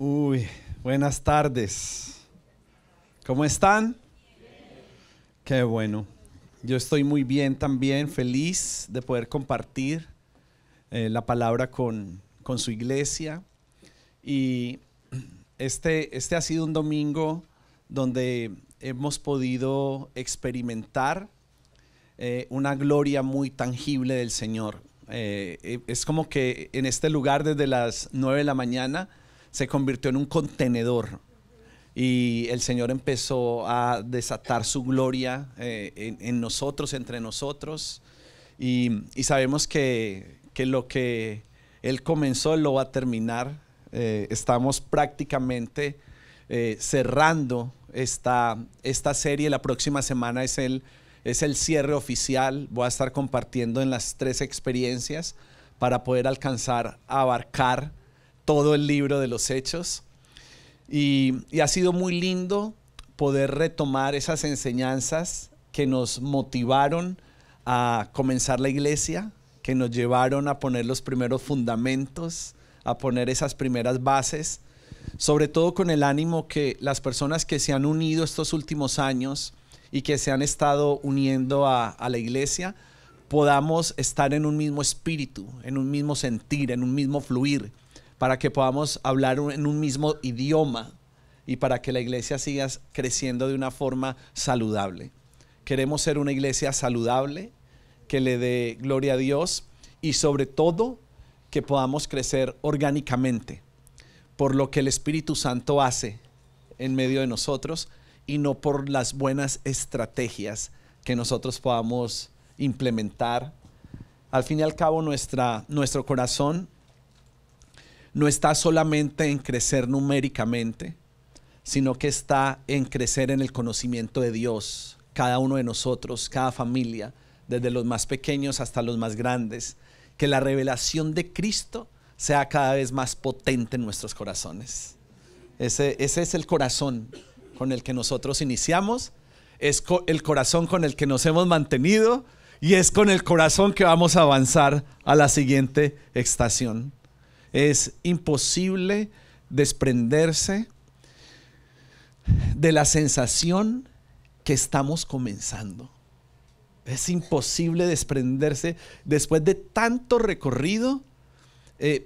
Uy, buenas tardes. ¿Cómo están? Qué bueno. Yo estoy muy bien también, feliz de poder compartir la palabra con su iglesia. Y este ha sido un domingo donde hemos podido experimentar una gloria muy tangible del Señor. Es como que en este lugar desde las 9 de la mañana se convirtió en un contenedor y el Señor empezó a desatar su gloria en nosotros, entre nosotros, y sabemos que lo que Él comenzó Él lo va a terminar. Estamos prácticamente cerrando esta serie. La próxima semana es el cierre oficial. Voy a estar compartiendo en las 3 experiencias para poder alcanzar a abarcar todo el libro de los Hechos. Y ha sido muy lindo poder retomar esas enseñanzas que nos motivaron a comenzar la iglesia, que nos llevaron a poner los primeros fundamentos, a poner esas primeras bases, sobre todo con el ánimo que las personas que se han unido estos últimos años y que se han estado uniendo a la iglesia, podamos estar en un mismo espíritu, en un mismo sentir, en un mismo fluir, para que podamos hablar en un mismo idioma y para que la iglesia siga creciendo de una forma saludable. Queremos ser una iglesia saludable, que le dé gloria a Dios y sobre todo que podamos crecer orgánicamente por lo que el Espíritu Santo hace en medio de nosotros y no por las buenas estrategias que nosotros podamos implementar. Al fin y al cabo nuestro corazón no está solamente en crecer numéricamente, sino que está en crecer en el conocimiento de Dios. Cada uno de nosotros, cada familia, desde los más pequeños hasta los más grandes, que la revelación de Cristo sea cada vez más potente en nuestros corazones. Ese es el corazón con el que nosotros iniciamos, es el corazón con el que nos hemos mantenido y es con el corazón que vamos a avanzar a la siguiente estación. Es imposible desprenderse de la sensación que estamos comenzando. Es imposible desprenderse después de tanto recorrido,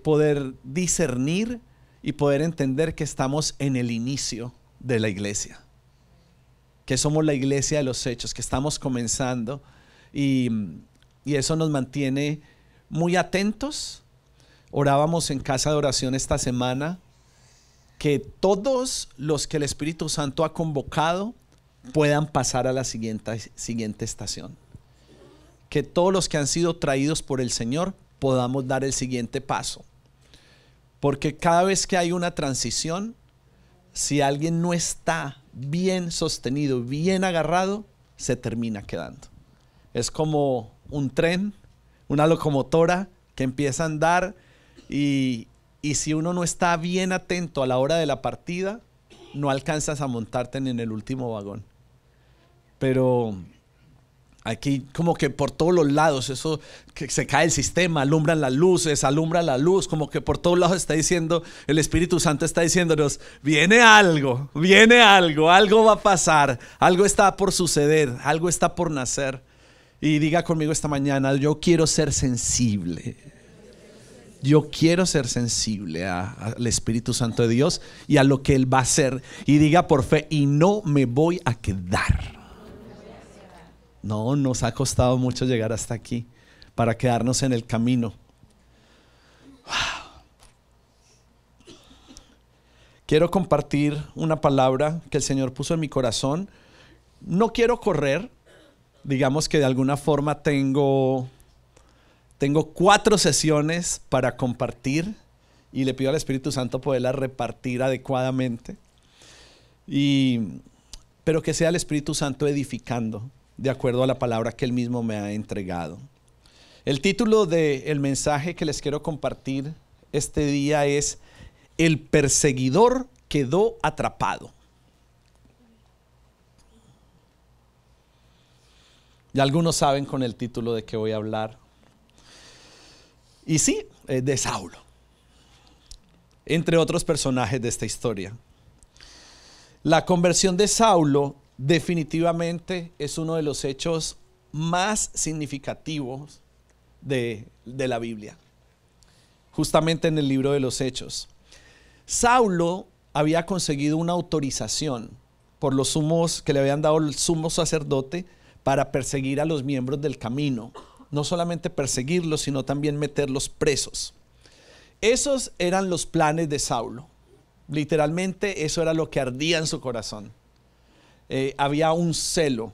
poder discernir y poder entender que estamos en el inicio de la iglesia, que somos la iglesia de los hechos, que estamos comenzando y eso nos mantiene muy atentos. Orábamos en casa de oración esta semana que todos los que el Espíritu Santo ha convocado puedan pasar a la siguiente estación. Que todos los que han sido traídos por el Señor podamos dar el siguiente paso. Porque cada vez que hay una transición, si alguien no está bien sostenido, bien agarrado, se termina quedando. Es como un tren, una locomotora que empieza a andar. Y si uno no está bien atento a la hora de la partida, no alcanzas a montarte ni en el último vagón. Pero aquí como que por todos los lados, eso que se cae el sistema, alumbran las luces, alumbra la luz, como que por todos lados está diciendo, el Espíritu Santo está diciéndonos, viene algo, algo va a pasar, algo está por suceder, algo está por nacer. Y diga conmigo esta mañana, yo quiero ser sensible. Yo quiero ser sensible al Espíritu Santo de Dios y a lo que Él va a hacer. Y diga por fe, y no me voy a quedar. No, nos ha costado mucho llegar hasta aquí para quedarnos en el camino. Quiero compartir una palabra que el Señor puso en mi corazón. No quiero correr. Digamos que de alguna forma tengo 4 sesiones para compartir y le pido al Espíritu Santo poderlas repartir adecuadamente. Pero que sea el Espíritu Santo edificando de acuerdo a la palabra que Él mismo me ha entregado. El título del mensaje que les quiero compartir este día es El perseguidor quedó atrapado. Ya algunos saben con el título de qué voy a hablar. Y sí, de Saulo. entre otros personajes de esta historia. La conversión de Saulo definitivamente es uno de los hechos más significativos de la Biblia, justamente en el libro de los Hechos. Saulo había conseguido una autorización por los sumos que le habían dado el sumo sacerdote para perseguir a los miembros del camino. No solamente perseguirlos, sino también meterlos presos. Esos eran los planes de Saulo. Literalmente eso era lo que ardía en su corazón. Había un celo.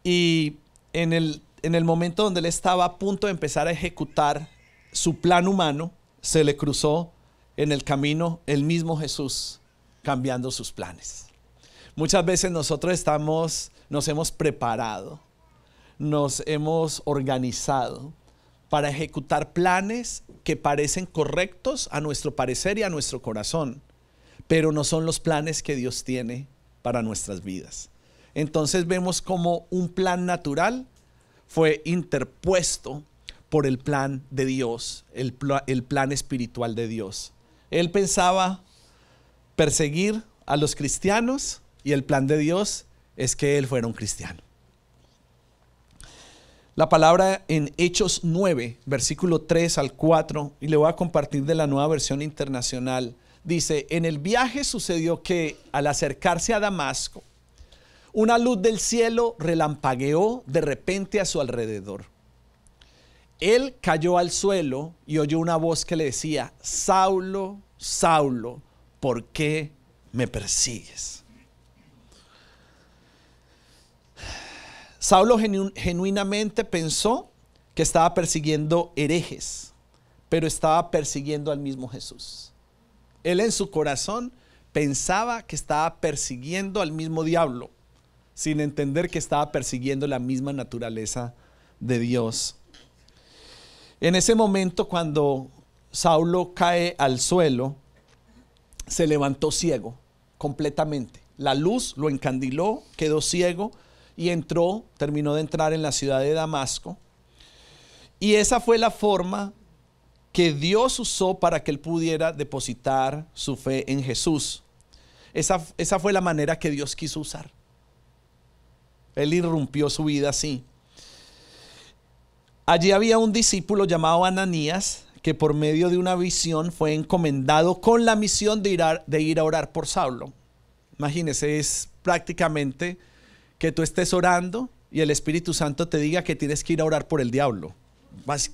Y en el momento donde él estaba a punto de empezar a ejecutar su plan humano, se le cruzó en el camino el mismo Jesús, cambiando sus planes. Muchas veces nosotros nos hemos preparado, nos hemos organizado para ejecutar planes que parecen correctos a nuestro parecer y a nuestro corazón, pero no son los planes que Dios tiene para nuestras vidas. Entonces vemos como un plan natural fue interpuesto por el plan de Dios, el plan espiritual de Dios. Él pensaba perseguir a los cristianos y el plan de Dios es que él fuera un cristiano. La palabra en Hechos 9, versículo 3 al 4, y le voy a compartir de la Nueva Versión Internacional, dice: en el viaje sucedió que al acercarse a Damasco, una luz del cielo relampagueó de repente a su alrededor. Él cayó al suelo y oyó una voz que le decía: Saulo, Saulo, ¿por qué me persigues? Saulo genuinamente pensó que estaba persiguiendo herejes, pero estaba persiguiendo al mismo Jesús. Él en su corazón pensaba que estaba persiguiendo al mismo diablo, sin entender que estaba persiguiendo la misma naturaleza de Dios. En ese momento, cuando Saulo cae al suelo, se levantó ciego completamente. La luz lo encandiló, quedó ciego y terminó de entrar en la ciudad de Damasco. Y esa fue la forma que Dios usó para que él pudiera depositar su fe en Jesús. Esa fue la manera que Dios quiso usar. Él irrumpió su vida así. Allí había un discípulo llamado Ananías, que por medio de una visión fue encomendado con la misión de ir a orar por Saulo. Imagínese, es prácticamente que tú estés orando y el Espíritu Santo te diga que tienes que ir a orar por el diablo.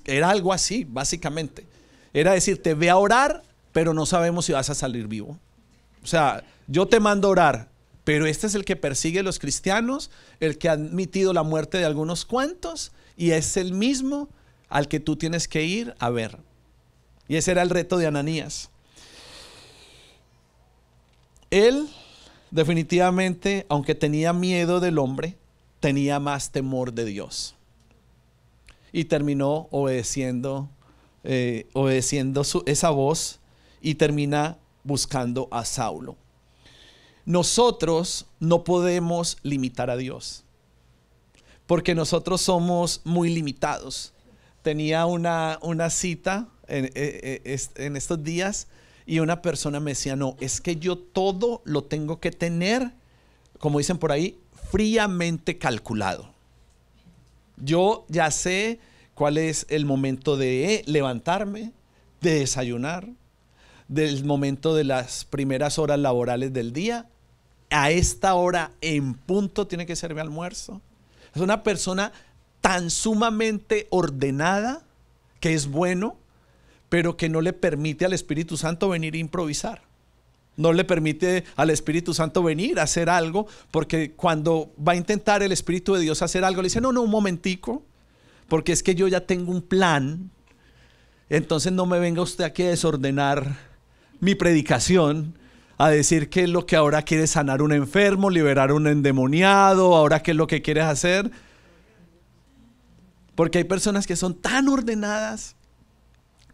Era algo así, básicamente. Era decirte: ve a orar, pero no sabemos si vas a salir vivo. O sea, yo te mando a orar, pero este es el que persigue a los cristianos, el que ha admitido la muerte de algunos cuantos, y es el mismo al que tú tienes que ir a ver. Y ese era el reto de Ananías. Él definitivamente, aunque tenía miedo del hombre, tenía más temor de Dios. Y terminó obedeciendo esa voz y termina buscando a Saulo. Nosotros no podemos limitar a Dios, porque nosotros somos muy limitados. Tenía una cita en estos días y una persona me decía: no, es que yo todo lo tengo que tener, como dicen por ahí, fríamente calculado. Yo ya sé cuál es el momento de levantarme, de desayunar, del momento de las primeras horas laborales del día. A esta hora en punto tiene que ser mi almuerzo. Es una persona tan sumamente ordenada, que es bueno, pero que no le permite al Espíritu Santo venir a improvisar. No le permite al Espíritu Santo venir a hacer algo, porque cuando va a intentar el Espíritu de Dios hacer algo, le dice: no, un momentico, porque es que yo ya tengo un plan. Entonces no me venga usted aquí a desordenar mi predicación, a decir qué es lo que ahora quieres sanar un enfermo, liberar un endemoniado, ahora qué es lo que quieres hacer. Porque hay personas que son tan ordenadas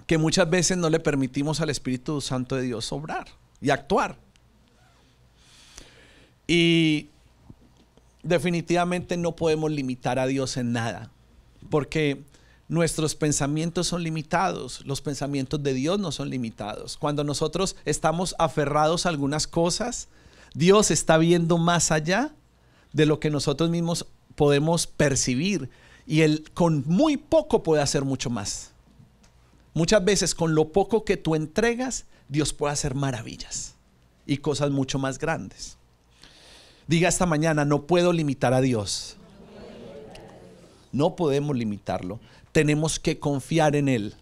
que muchas veces no le permitimos al Espíritu Santo de Dios obrar y actuar. Y definitivamente no podemos limitar a Dios en nada, porque nuestros pensamientos son limitados, los pensamientos de Dios no son limitados. Cuando nosotros estamos aferrados a algunas cosas, Dios está viendo más allá de lo que nosotros mismos podemos percibir, y Él con muy poco puede hacer mucho más. Muchas veces con lo poco que tú entregas, Dios puede hacer maravillas y cosas mucho más grandes. Diga esta mañana: no puedo limitar a Dios. No podemos limitarlo. Tenemos que confiar en Él.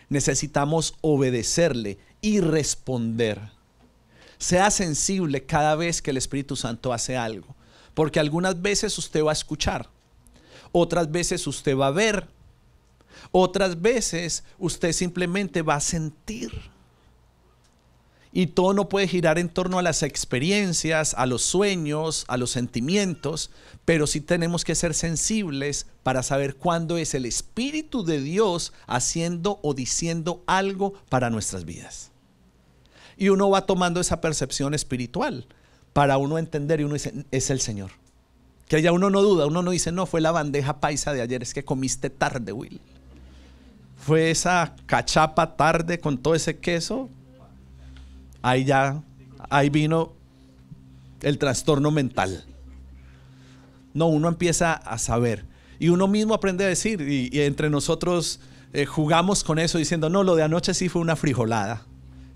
Necesitamos obedecerle y responder. Sea sensible cada vez que el Espíritu Santo hace algo, porque algunas veces usted va a escuchar, otras veces usted va a ver, otras veces usted simplemente va a sentir. Y todo no puede girar en torno a las experiencias, a los sueños, a los sentimientos, pero sí tenemos que ser sensibles para saber cuándo es el Espíritu de Dios haciendo o diciendo algo para nuestras vidas. Y uno va tomando esa percepción espiritual para uno entender, y uno dice: es el Señor. Que ya uno no duda, uno no dice: no, fue la bandeja paisa de ayer, es que comiste tarde, Will. Fue esa cachapa tarde con todo ese queso. Ahí vino el trastorno mental. No, uno empieza a saber, y uno mismo aprende a decir, y entre nosotros jugamos con eso diciendo: no, lo de anoche sí fue una frijolada.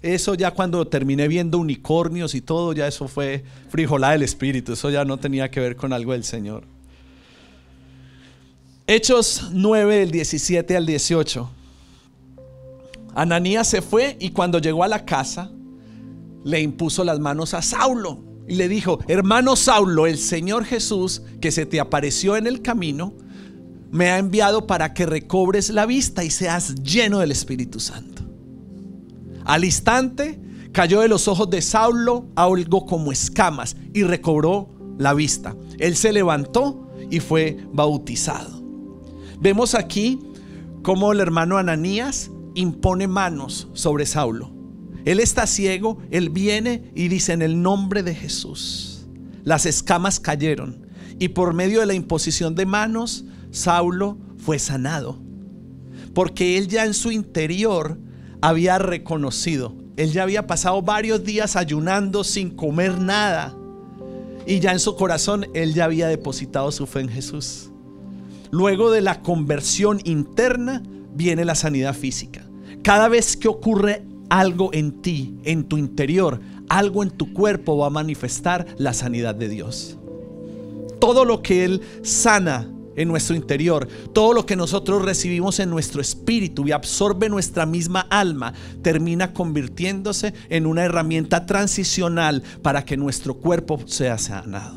Eso ya cuando terminé viendo unicornios y todo, ya eso fue frijolada del Espíritu, eso ya no tenía que ver con algo del Señor. Hechos 9, del 17 al 18. Ananías se fue, y cuando llegó a la casa le impuso las manos a Saulo y le dijo: hermano Saulo, el Señor Jesús, que se te apareció en el camino, me ha enviado para que recobres la vista y seas lleno del Espíritu Santo. Al instante cayó de los ojos de Saulo algo como escamas y recobró la vista. Él se levantó y fue bautizado. Vemos aquí cómo el hermano Ananías impone manos sobre Saulo. Él está ciego, él viene y dice: en el nombre de Jesús. Las escamas cayeron, y por medio de la imposición de manos, Saulo fue sanado. Porque él ya en su interior había reconocido, él ya había pasado varios días ayunando sin comer nada, y ya en su corazón él ya había depositado su fe en Jesús. Luego de la conversión interna viene la sanidad física. Cada vez que ocurre algo en ti, en tu interior, algo en tu cuerpo va a manifestar la sanidad de Dios. Todo lo que Él sana en nuestro interior, todo lo que nosotros recibimos en nuestro espíritu y absorbe nuestra misma alma, termina convirtiéndose en una herramienta transicional para que nuestro cuerpo sea sanado.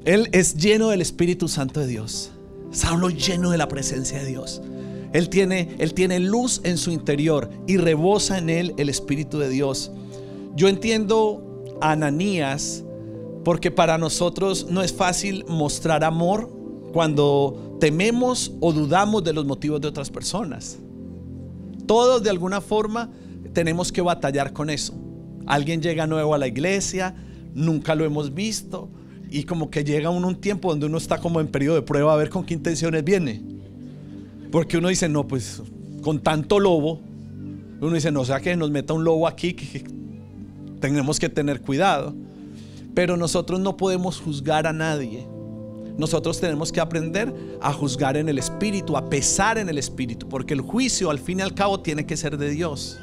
Él es lleno del Espíritu Santo de Dios. Saulo lleno de la presencia de Dios. Él tiene luz en su interior y rebosa en él el Espíritu de Dios. Yo entiendo a Ananías, porque para nosotros no es fácil mostrar amor cuando tememos o dudamos de los motivos de otras personas. Todos de alguna forma tenemos que batallar con eso. Alguien llega nuevo a la iglesia, nunca lo hemos visto, y como que llega un tiempo donde uno está como en periodo de prueba, a ver con qué intenciones viene. Porque uno dice: no, pues con tanto lobo, uno dice: no, o sea que nos meta un lobo aquí, que tenemos que tener cuidado. Pero nosotros no podemos juzgar a nadie. Nosotros tenemos que aprender a juzgar en el Espíritu, a pesar en el Espíritu, porque el juicio al fin y al cabo tiene que ser de Dios.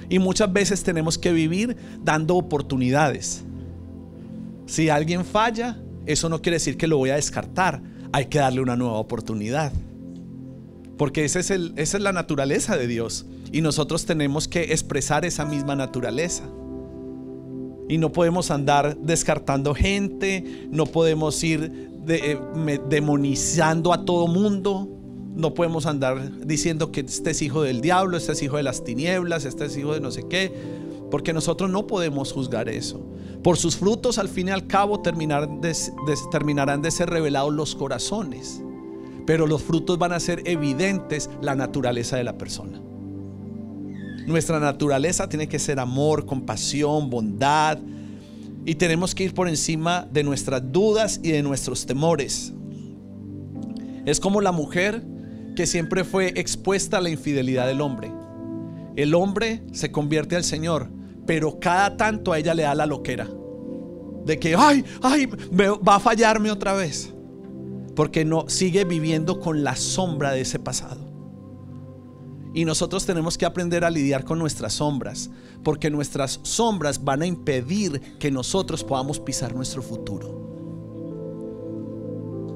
Y muchas veces tenemos que vivir dando oportunidades. Si alguien falla, eso no quiere decir que lo voy a descartar. Hay que darle una nueva oportunidad, porque esa es la naturaleza de Dios, y nosotros tenemos que expresar esa misma naturaleza. Y no podemos andar descartando gente, no podemos ir demonizando a todo mundo, no podemos andar diciendo que este es hijo del diablo, este es hijo de las tinieblas, este es hijo de no sé qué, porque nosotros no podemos juzgar eso. Por sus frutos al fin y al cabo terminarán de ser revelados los corazones, pero los frutos van a ser evidentes la naturaleza de la persona. Nuestra naturaleza tiene que ser amor, compasión, bondad, y tenemos que ir por encima de nuestras dudas y de nuestros temores. Es como la mujer que siempre fue expuesta a la infidelidad del hombre. El hombre se convierte al Señor, pero cada tanto a ella le da la loquera de que va a fallarme otra vez, porque no sigue viviendo con la sombra de ese pasado. Y nosotros tenemos que aprender a lidiar con nuestras sombras, porque nuestras sombras van a impedir que nosotros podamos pisar nuestro futuro.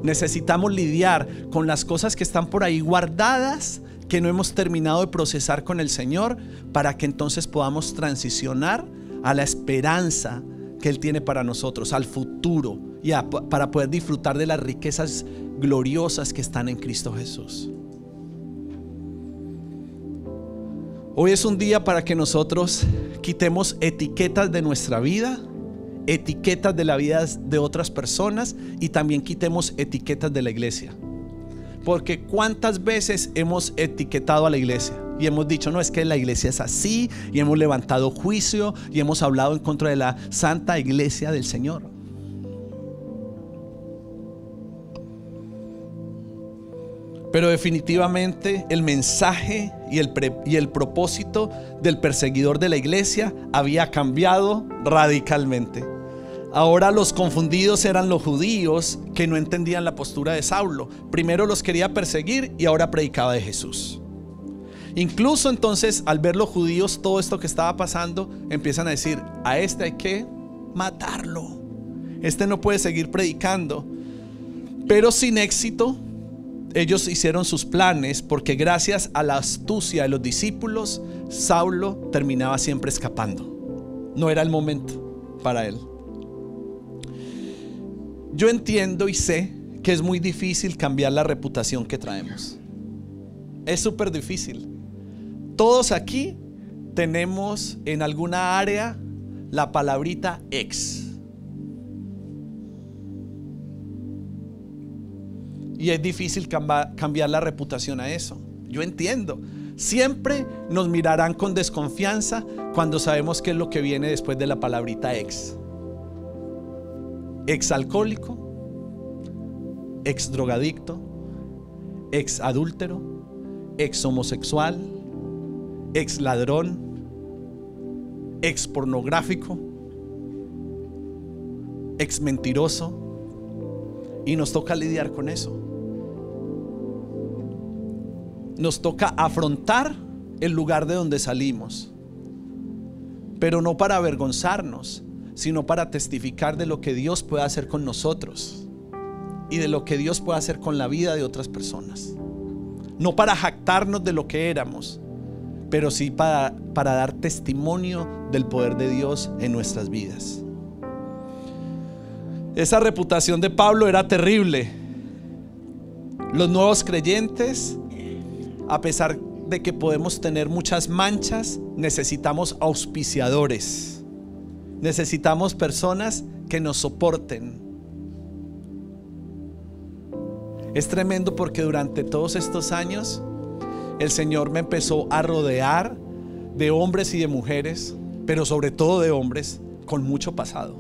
Necesitamos lidiar con las cosas que están por ahí guardadas, que no hemos terminado de procesar con el Señor, para que entonces podamos transicionar a la esperanza que Él tiene para nosotros, al futuro, y para poder disfrutar de las riquezas gloriosas que están en Cristo Jesús. Hoy es un día para que nosotros quitemos etiquetas de nuestra vida, etiquetas de la vida de otras personas, y también quitemos etiquetas de la iglesia. Porque cuántas veces hemos etiquetado a la iglesia y hemos dicho, no, es que la iglesia es así, y hemos levantado juicio y hemos hablado en contra de la santa iglesia del Señor. Pero definitivamente el mensaje y el propósito del perseguidor de la iglesia había cambiado radicalmente. Ahora los confundidos eran los judíos que no entendían la postura de Saulo. Primero los quería perseguir y ahora predicaba de Jesús. Incluso entonces, al ver los judíos todo esto que estaba pasando, empiezan a decir, a este hay que matarlo, este no puede seguir predicando. Pero sin éxito, ellos hicieron sus planes, porque gracias a la astucia de los discípulos, Saulo terminaba siempre escapando. No era el momento para él. Yo entiendo y sé que es muy difícil cambiar la reputación que traemos. Es súper difícil. Todos aquí tenemos en alguna área la palabrita ex. Y es difícil cambiar la reputación a eso. Yo entiendo. Siempre nos mirarán con desconfianza cuando sabemos qué es lo que viene después de la palabrita ex. Ex alcohólico, ex drogadicto, ex adúltero, ex homosexual, ex ladrón, ex pornográfico, ex mentiroso. Y nos toca lidiar con eso. Nos toca afrontar el lugar de donde salimos, pero no para avergonzarnos, sino para testificar de lo que Dios puede hacer con nosotros y de lo que Dios puede hacer con la vida de otras personas. No para jactarnos de lo que éramos, pero sí para dar testimonio del poder de Dios en nuestras vidas. Esa reputación de Pablo era terrible. Los nuevos creyentes, a pesar de que podemos tener muchas manchas, necesitamos auspiciadores. Necesitamos personas que nos soporten. Es tremendo porque durante todos estos años el Señor me empezó a rodear de hombres y de mujeres, pero sobre todo de hombres con mucho pasado.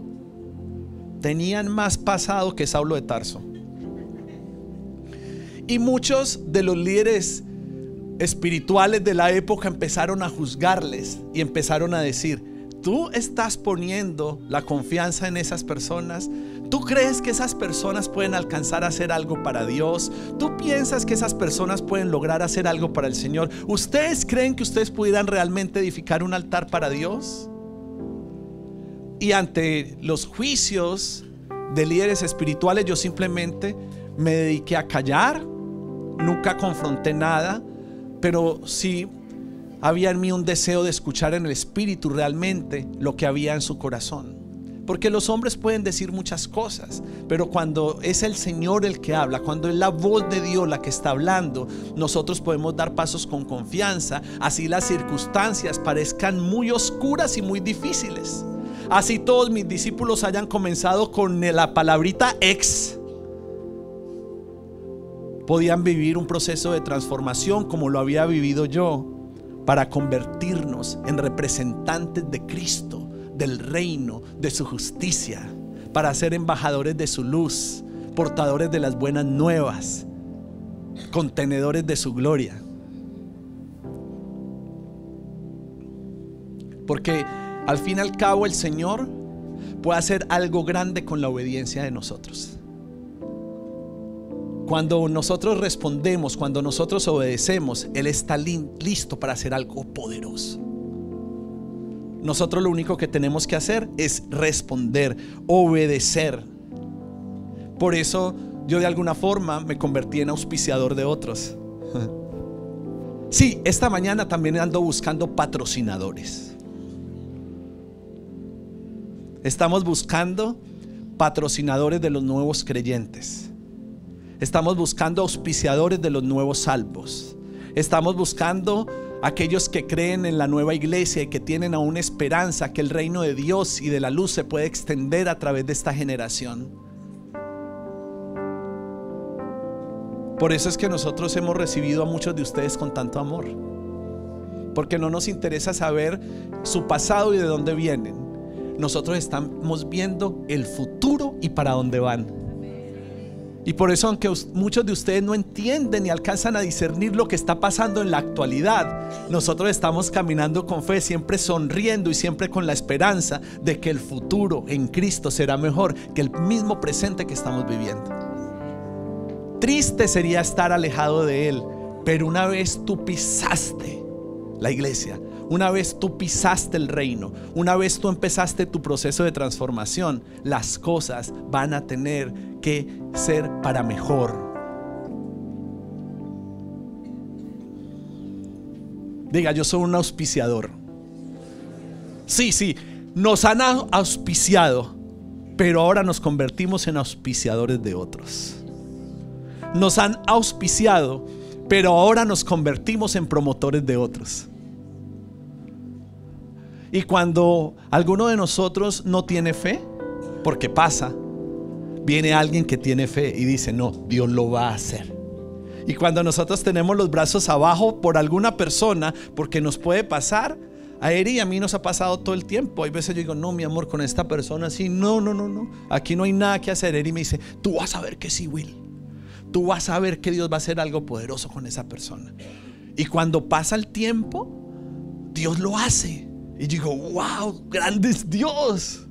Tenían más pasado que Saulo de Tarso. Y muchos de los líderes espirituales de la época empezaron a juzgarles y empezaron a decir: ¿tú estás poniendo la confianza en esas personas? ¿Tú crees que esas personas pueden alcanzar a hacer algo para Dios? ¿Tú piensas que esas personas pueden lograr hacer algo para el Señor? ¿Ustedes creen que ustedes pudieran realmente edificar un altar para Dios? Y ante los juicios de líderes espirituales, yo simplemente me dediqué a callar. Nunca confronté nada, pero sí había en mí un deseo de escuchar en el espíritu realmente lo que había en su corazón. Porque los hombres pueden decir muchas cosas, pero cuando es el Señor el que habla, cuando es la voz de Dios la que está hablando, nosotros podemos dar pasos con confianza, así las circunstancias parezcan muy oscuras y muy difíciles. Así todos mis discípulos hayan comenzado con la palabrita ex, podían vivir un proceso de transformación como lo había vivido yo, para convertirnos en representantes de Cristo, del reino, de su justicia, para ser embajadores de su luz, portadores de las buenas nuevas, contenedores de su gloria. Porque al fin y al cabo el Señor puede hacer algo grande con la obediencia de nosotros. Cuando nosotros respondemos, cuando nosotros obedecemos, Él está listo para hacer algo poderoso. Nosotros lo único que tenemos que hacer es responder, obedecer. Por eso yo de alguna forma me convertí en auspiciador de otros. Sí, esta mañana también ando buscando patrocinadores. Estamos buscando patrocinadores de los nuevos creyentes. Estamos buscando auspiciadores de los nuevos salvos. Estamos buscando aquellos que creen en la nueva iglesia y que tienen aún esperanza que el reino de Dios y de la luz se puede extender a través de esta generación. Por eso es que nosotros hemos recibido a muchos de ustedes con tanto amor, porque no nos interesa saber su pasado y de dónde vienen. Nosotros estamos viendo el futuro y para dónde van. Y por eso, aunque muchos de ustedes no entienden ni alcanzan a discernir lo que está pasando en la actualidad, nosotros estamos caminando con fe, siempre sonriendo y siempre con la esperanza de que el futuro en Cristo será mejor que el mismo presente que estamos viviendo. Triste sería estar alejado de Él, pero una vez tú pisaste la iglesia, una vez tú pisaste el reino, una vez tú empezaste tu proceso de transformación, las cosas van a tener que ser para mejor. Diga, yo soy un auspiciador. Sí, nos han auspiciado, pero ahora nos convertimos en auspiciadores de otros. Nos han auspiciado, pero ahora nos convertimos en promotores de otros. Y cuando alguno de nosotros no tiene fe, porque pasa, viene alguien que tiene fe y dice: no, Dios lo va a hacer. Y cuando nosotros tenemos los brazos abajo por alguna persona, porque nos puede pasar, a Eri y a mí nos ha pasado todo el tiempo. Hay veces yo digo: no, mi amor, con esta persona sí, no, aquí no hay nada que hacer. Eri me dice: tú vas a ver que sí, Will. Tú vas a ver que Dios va a hacer algo poderoso con esa persona. Y cuando pasa el tiempo, Dios lo hace. Y yo digo: wow, grande es Dios,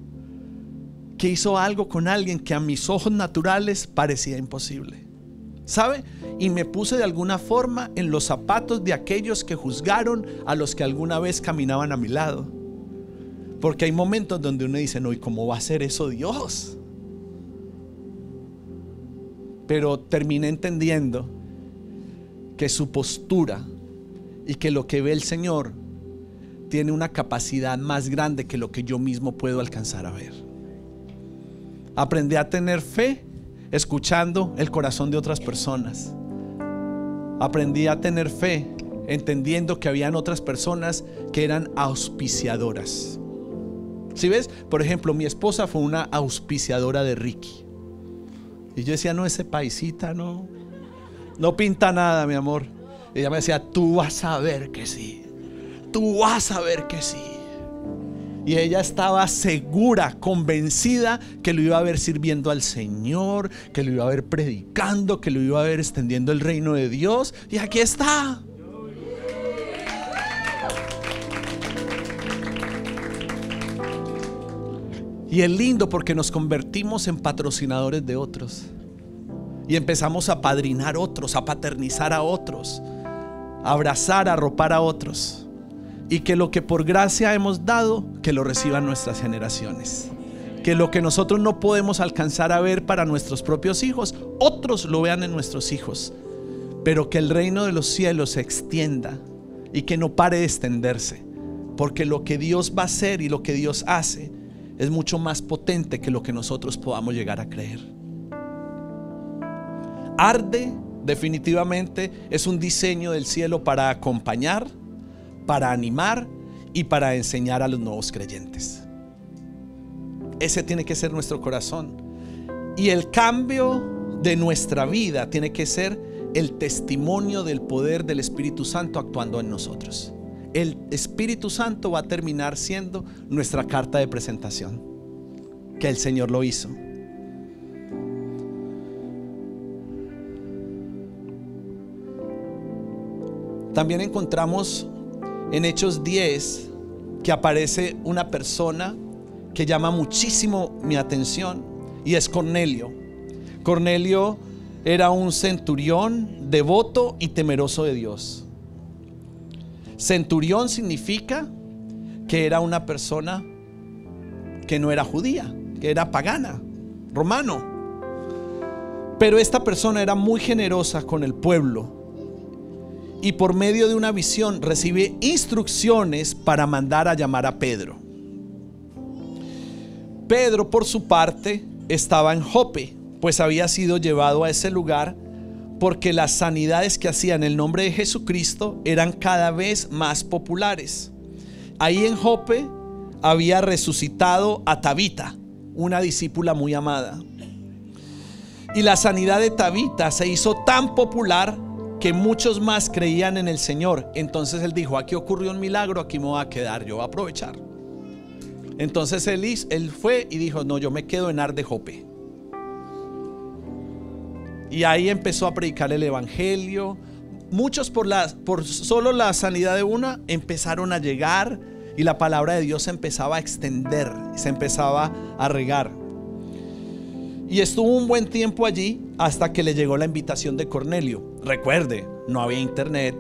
que hizo algo con alguien que a mis ojos naturales parecía imposible. ¿Sabe? Y me puse de alguna forma en los zapatos de aquellos que juzgaron a los que alguna vez caminaban a mi lado. Porque hay momentos donde uno dice: no, ¿y cómo va a ser eso Dios? Pero terminé entendiendo que su postura y que lo que ve el Señor tiene una capacidad más grande que lo que yo mismo puedo alcanzar a ver. Aprendí a tener fe escuchando el corazón de otras personas. Aprendí a tener fe entendiendo que habían otras personas que eran auspiciadoras. ¿Sí ves? Por ejemplo, mi esposa fue una auspiciadora de Ricky. Y yo decía: no, ese paisita no pinta nada, mi amor. Y ella me decía: tú vas a ver que sí. Tú vas a ver que sí. Y ella estaba segura, convencida que lo iba a ver sirviendo al Señor, que lo iba a ver predicando, que lo iba a ver extendiendo el reino de Dios. Y aquí está. Y es lindo porque nos convertimos en patrocinadores de otros. Y empezamos a padrinar a otros, a paternizar a otros, a abrazar, a arropar a otros. Y que lo que por gracia hemos dado, que lo reciban nuestras generaciones. Que lo que nosotros no podemos alcanzar a ver para nuestros propios hijos, otros lo vean en nuestros hijos. Pero que el reino de los cielos se extienda y que no pare de extenderse. Porque lo que Dios va a hacer y lo que Dios hace es mucho más potente que lo que nosotros podamos llegar a creer. Arde, definitivamente, es un diseño del cielo para acompañar, para animar y para enseñar a los nuevos creyentes. Ese tiene que ser nuestro corazón. Y el cambio de nuestra vida tiene que ser el testimonio del poder del Espíritu Santo actuando en nosotros. El Espíritu Santo va a terminar siendo nuestra carta de presentación, que el Señor lo hizo. también encontramos en Hechos 10 que aparece una persona que llama muchísimo mi atención, y es Cornelio. Cornelio era un centurión devoto y temeroso de Dios. Centurión significa que era una persona que no era judía, que era pagana, romano. Pero esta persona era muy generosa con el pueblo, y por medio de una visión recibe instrucciones para mandar a llamar a Pedro. Pedro, por su parte, estaba en Jope, pues había sido llevado a ese lugar porque las sanidades que hacía en el nombre de Jesucristo eran cada vez más populares. Ahí en Jope había resucitado a Tabita, una discípula muy amada. Y la sanidad de Tabita se hizo tan popular que muchos más creían en el Señor. Entonces él dijo: aquí ocurrió un milagro, aquí me voy a quedar, yo voy a aprovechar. Entonces él fue y dijo: no, yo me quedo en Ar de Jope. Y ahí empezó a predicar el evangelio. Muchos por solo la sanidad de una empezaron a llegar, y la palabra de Dios se empezaba a extender, se empezaba a regar. Y estuvo un buen tiempo allí hasta que le llegó la invitación de Cornelio. Recuerde, no había internet,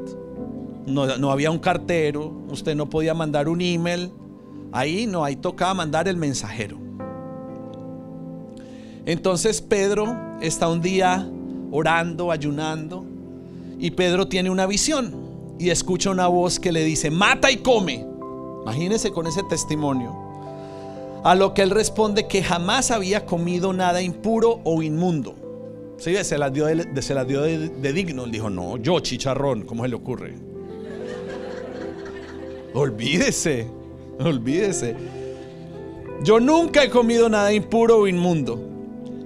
no había un cartero, usted no podía mandar un email. Ahí tocaba mandar el mensajero. Entonces Pedro está un día orando, ayunando, y Pedro tiene una visión y escucha una voz que le dice: mata y come. Imagínese con ese testimonio. A lo que él responde que jamás había comido nada impuro o inmundo. Sí, se las dio de digno. Él dijo: no, yo chicharrón, ¿cómo se le ocurre? Olvídese. Yo nunca he comido nada impuro o inmundo.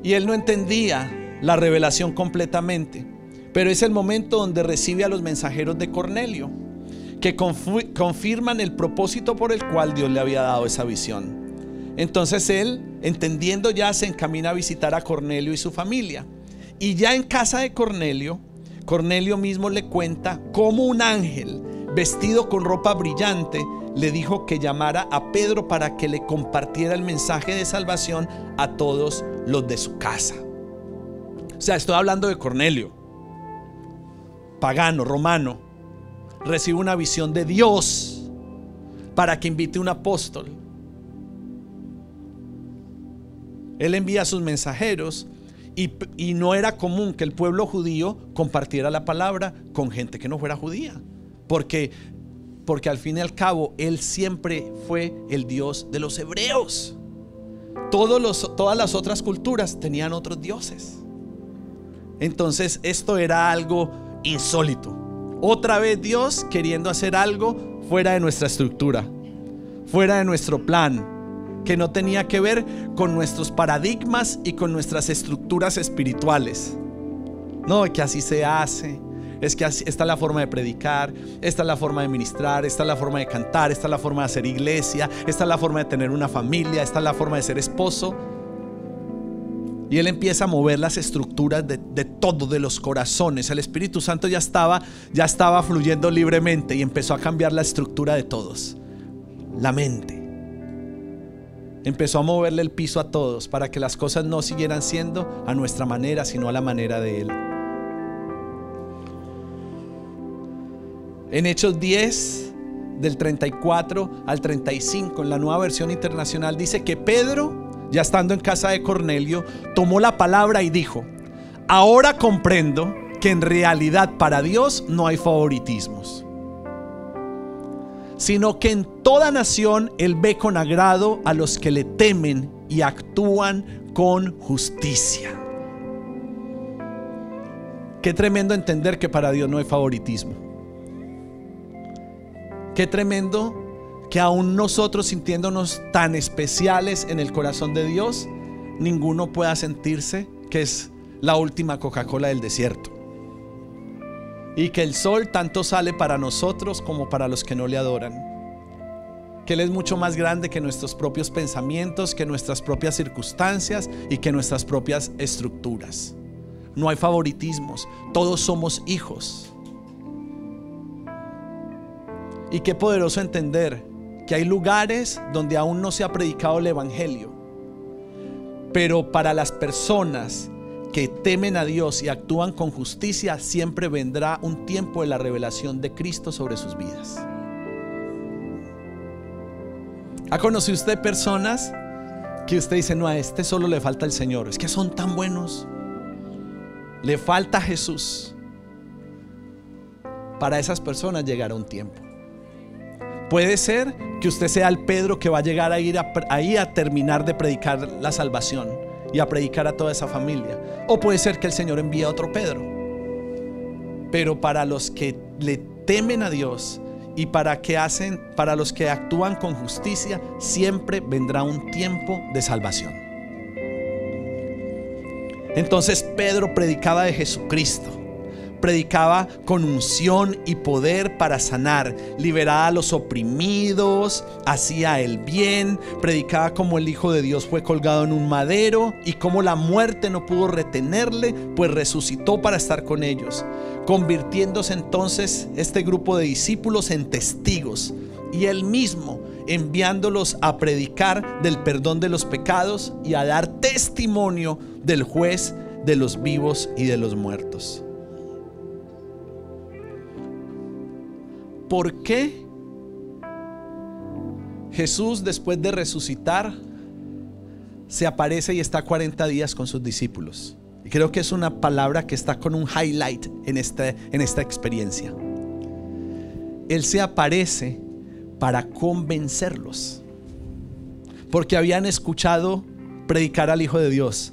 Y él no entendía la revelación completamente. Pero es el momento donde recibe a los mensajeros de Cornelio, que confirman el propósito por el cual Dios le había dado esa visión. Entonces él, entendiendo ya, se encamina a visitar a Cornelio y su familia. Y ya en casa de Cornelio, Cornelio mismo le cuenta cómo un ángel vestido con ropa brillante le dijo que llamara a Pedro para que le compartiera el mensaje de salvación a todos los de su casa. O sea, estoy hablando de Cornelio, pagano, romano, recibe una visión de Dios para que invite a un apóstol. Él envía a sus mensajeros, y no era común que el pueblo judío compartiera la palabra con gente que no fuera judía, porque al fin y al cabo él siempre fue el Dios de los hebreos. Todas las otras culturas tenían otros dioses. Entonces esto era algo insólito. Otra vez Dios queriendo hacer algo fuera de nuestra estructura, fuera de nuestro plan, que no tenía que ver con nuestros paradigmas y con nuestras estructuras espirituales. No, que así se hace, es que así, esta es la forma de predicar, esta es la forma de ministrar, esta es la forma de cantar, esta es la forma de hacer iglesia, esta es la forma de tener una familia, esta es la forma de ser esposo. Y él empieza a mover las estructuras de todo, de los corazones. El Espíritu Santo ya estaba fluyendo libremente y empezó a cambiar la estructura de todos. La mente. Empezó a moverle el piso a todos para que las cosas no siguieran siendo a nuestra manera, sino a la manera de él. En Hechos 10, del 34 al 35, en la Nueva Versión Internacional, dice que Pedro, ya estando en casa de Cornelio, tomó la palabra y dijo: ahora comprendo que en realidad para Dios no hay favoritismos, sino que en toda nación Él ve con agrado a los que le temen y actúan con justicia. Qué tremendo entender que para Dios no hay favoritismo. Qué tremendo que aún nosotros, sintiéndonos tan especiales en el corazón de Dios, ninguno pueda sentirse que es la última Coca-Cola del desierto, y que el sol tanto sale para nosotros como para los que no le adoran, que Él es mucho más grande que nuestros propios pensamientos, que nuestras propias circunstancias y que nuestras propias estructuras. No hay favoritismos, todos somos hijos. Y qué poderoso entender que hay lugares donde aún no se ha predicado el evangelio, pero para las personas que temen a Dios y actúan con justicia, siempre vendrá un tiempo de la revelación de Cristo sobre sus vidas. ¿Ha conocido usted personas que usted dice, no, a este solo le falta el Señor? Es que son tan buenos, le falta Jesús. Para esas personas llegará un tiempo. Puede ser que usted sea el Pedro que va a llegar a ir ahí a terminar de predicar la salvación y a predicar a toda esa familia. O puede ser que el Señor envíe a otro Pedro. Pero para los que le temen a Dios y para los que actúan con justicia, siempre vendrá un tiempo de salvación. Entonces Pedro predicaba de Jesucristo. Predicaba con unción y poder para sanar, liberaba a los oprimidos, hacía el bien, predicaba cómo el Hijo de Dios fue colgado en un madero y cómo la muerte no pudo retenerle, pues resucitó para estar con ellos, convirtiéndose entonces este grupo de discípulos en testigos, y él mismo enviándolos a predicar del perdón de los pecados y a dar testimonio del juez de los vivos y de los muertos. ¿Por qué Jesús, después de resucitar, se aparece y está 40 días con sus discípulos? Y creo que es una palabra que está con un highlight en esta experiencia. Él se aparece para convencerlos, porque habían escuchado predicar al Hijo de Dios,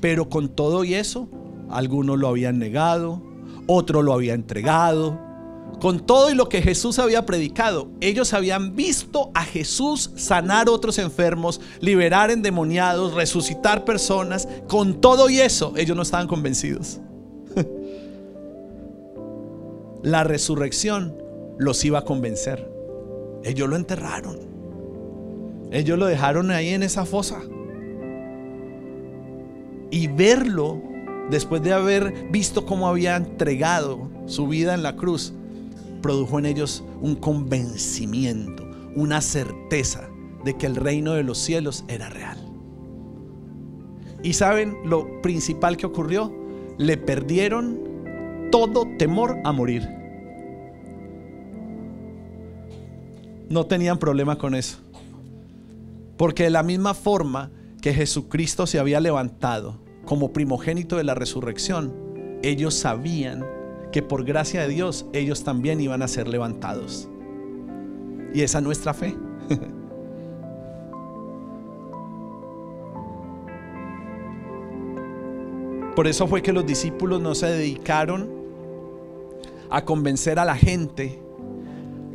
pero con todo y eso, algunos lo habían negado, otros lo habían entregado. Con todo y lo que Jesús había predicado, ellos habían visto a Jesús sanar otros enfermos, liberar endemoniados, resucitar personas. Con todo y eso, ellos no estaban convencidos. La resurrección los iba a convencer. Ellos lo enterraron. Ellos lo dejaron ahí en esa fosa. Y verlo, después de haber visto cómo había entregado su vida en la cruz, produjo en ellos un convencimiento, una certeza de que el reino de los cielos era real. Y saben lo principal que ocurrió: le perdieron todo temor a morir. No tenían problema con eso, porque de la misma forma que Jesucristo se había levantado como primogénito de la resurrección, ellos sabían que por gracia de Dios ellos también iban a ser levantados. Y esa es nuestra fe. Por eso fue que los discípulos no se dedicaron a convencer a la gente,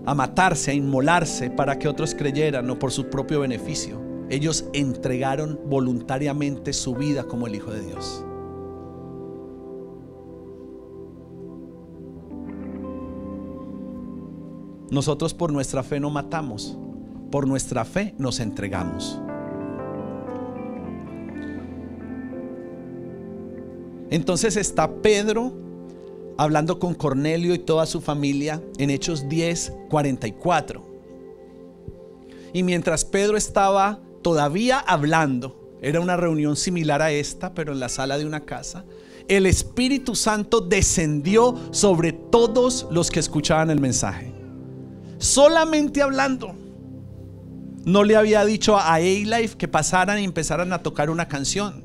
a matarse, a inmolarse para que otros creyeran, o por su propio beneficio. Ellos entregaron voluntariamente su vida como el Hijo de Dios. Nosotros por nuestra fe no matamos, por nuestra fe nos entregamos. Entonces está Pedro hablando con Cornelio y toda su familia en Hechos 10:44. Y mientras Pedro estaba todavía hablando, era una reunión similar a esta, pero en la sala de una casa, el Espíritu Santo descendió sobre todos los que escuchaban el mensaje. Solamente hablando. No le había dicho a A-Life que pasaran y empezaran a tocar una canción.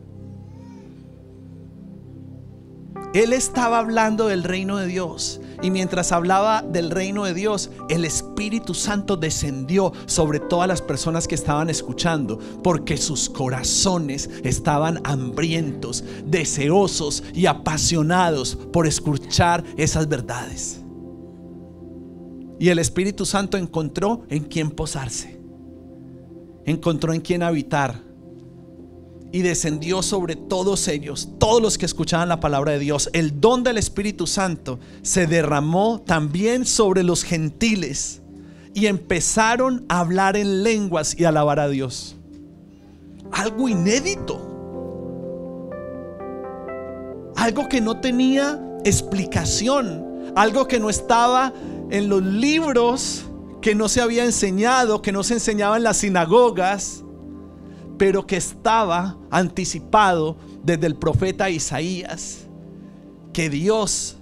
Él estaba hablando del reino de Dios, y mientras hablaba del reino de Dios, el Espíritu Santo descendió sobre todas las personas que estaban escuchando, porque sus corazones estaban hambrientos, deseosos y apasionados por escuchar esas verdades. Y el Espíritu Santo encontró en quién posarse, encontró en quién habitar, y descendió sobre todos ellos, todos los que escuchaban la palabra de Dios. El don del Espíritu Santo se derramó también sobre los gentiles, y empezaron a hablar en lenguas y a alabar a Dios. Algo inédito, algo que no tenía explicación, algo que no estaba en los libros que no se había enseñado, que no se enseñaba en las sinagogas, pero que estaba anticipado desde el profeta Isaías, que Dios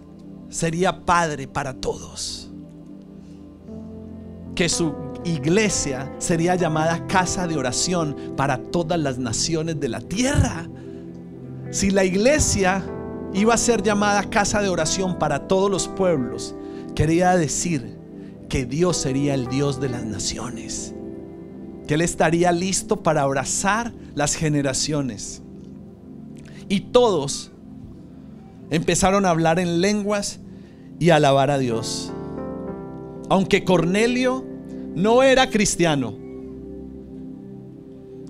sería Padre para todos, que su iglesia sería llamada casa de oración para todas las naciones de la tierra. Si la iglesia iba a ser llamada casa de oración para todos los pueblos, quería decir que Dios sería el Dios de las naciones, que Él estaría listo para abrazar las generaciones. Y todos empezaron a hablar en lenguas y a alabar a Dios. Aunque Cornelio no era cristiano,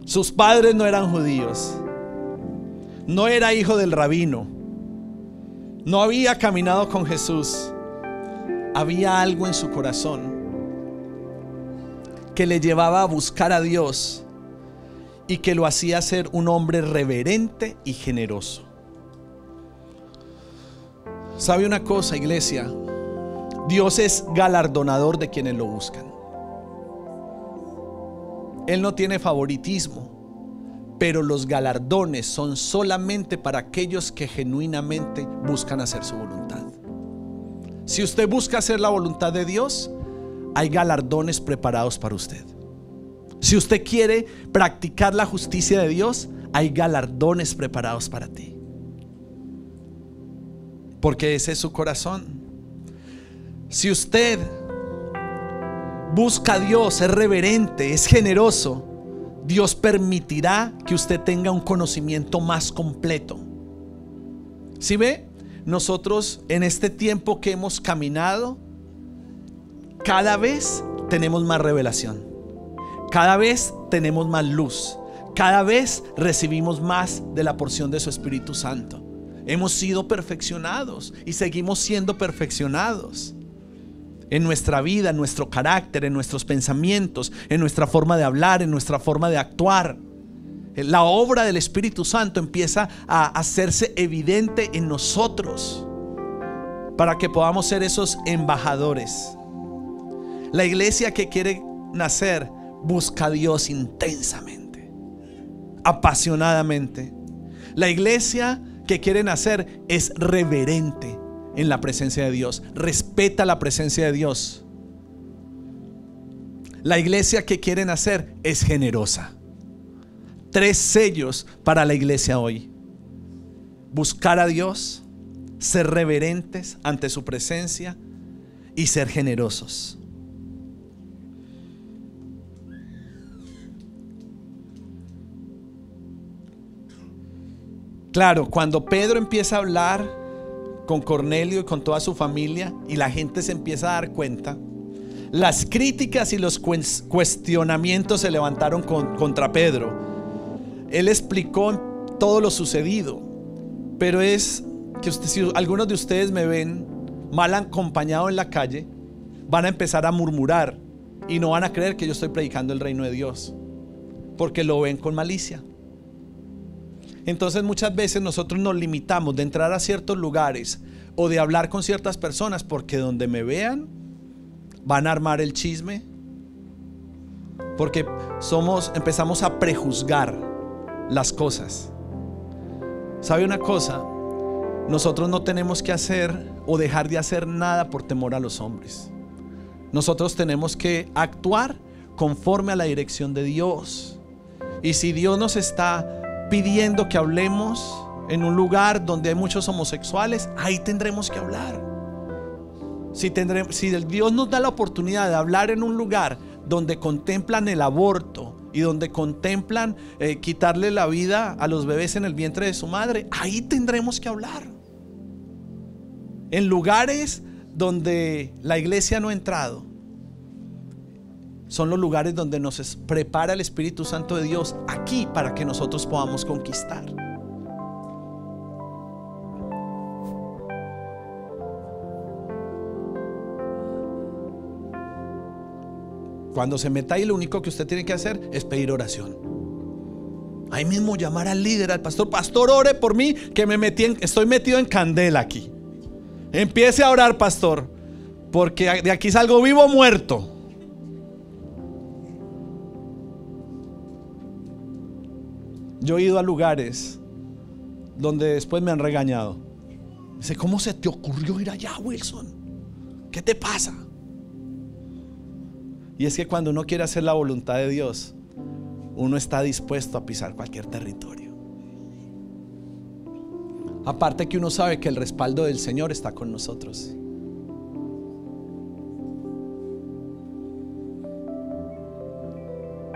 sus padres no eran judíos, no era hijo del rabino, no había caminado con Jesús, había algo en su corazón que le llevaba a buscar a Dios y que lo hacía ser un hombre reverente y generoso. ¿Sabe una cosa, iglesia? Dios es galardonador de quienes lo buscan. Él no tiene favoritismo, pero los galardones son solamente para aquellos que genuinamente buscan hacer su voluntad. Si usted busca hacer la voluntad de Dios, hay galardones preparados para usted. Si usted quiere practicar la justicia de Dios, hay galardones preparados para ti, porque ese es su corazón. Si usted busca a Dios, es reverente, es generoso, Dios permitirá que usted tenga un conocimiento más completo. ¿Sí ve? Nosotros en este tiempo que hemos caminado, cada vez tenemos más revelación, cada vez tenemos más luz, cada vez recibimos más de la porción de su Espíritu Santo. Hemos sido perfeccionados y seguimos siendo perfeccionados en nuestra vida, en nuestro carácter, en nuestros pensamientos, en nuestra forma de hablar, en nuestra forma de actuar. La obra del Espíritu Santo empieza a hacerse evidente en nosotros para que podamos ser esos embajadores. La iglesia que quiere nacer busca a Dios intensamente, apasionadamente. La iglesia que quiere nacer es reverente en la presencia de Dios, respeta la presencia de Dios. La iglesia que quiere nacer es generosa. 3 sellos para la iglesia hoy: buscar a Dios, ser reverentes ante su presencia y ser generosos. Claro, cuando Pedro empieza a hablar con Cornelio y con toda su familia y la gente se empieza a dar cuenta, las críticas y los cuestionamientos se levantaron contra Pedro. Él explicó todo lo sucedido, pero es que si algunos de ustedes me ven mal acompañado en la calle, van a empezar a murmurar y no van a creer que yo estoy predicando el reino de Dios, porque lo ven con malicia. Entonces muchas veces nosotros nos limitamos de entrar a ciertos lugares o de hablar con ciertas personas, porque donde me vean van a armar el chisme, porque empezamos a prejuzgar las cosas. ¿Sabe una cosa? Nosotros no tenemos que hacer o dejar de hacer nada por temor a los hombres. Nosotros tenemos que actuar conforme a la dirección de Dios. Y si Dios nos está pidiendo que hablemos en un lugar donde hay muchos homosexuales, ahí tendremos que hablar. Si Dios nos da la oportunidad de hablar en un lugar donde contemplan el aborto y donde contemplan quitarle la vida a los bebés en el vientre de su madre, ahí tendremos que hablar. En lugares donde la iglesia no ha entrado, son los lugares donde nos prepara el Espíritu Santo de Dios aquí para que nosotros podamos conquistar. Cuando se meta ahí, lo único que usted tiene que hacer es pedir oración. Ahí mismo llamar al líder, al pastor: pastor, ore por mí, que estoy metido en candela aquí. Empiece a orar, pastor, porque de aquí salgo vivo o muerto. Yo he ido a lugares donde después me han regañado. Dice, ¿cómo se te ocurrió ir allá, Wilson? ¿Qué te pasa? Y es que cuando uno quiere hacer la voluntad de Dios, uno está dispuesto a pisar cualquier territorio. Aparte que uno sabe que el respaldo del Señor está con nosotros.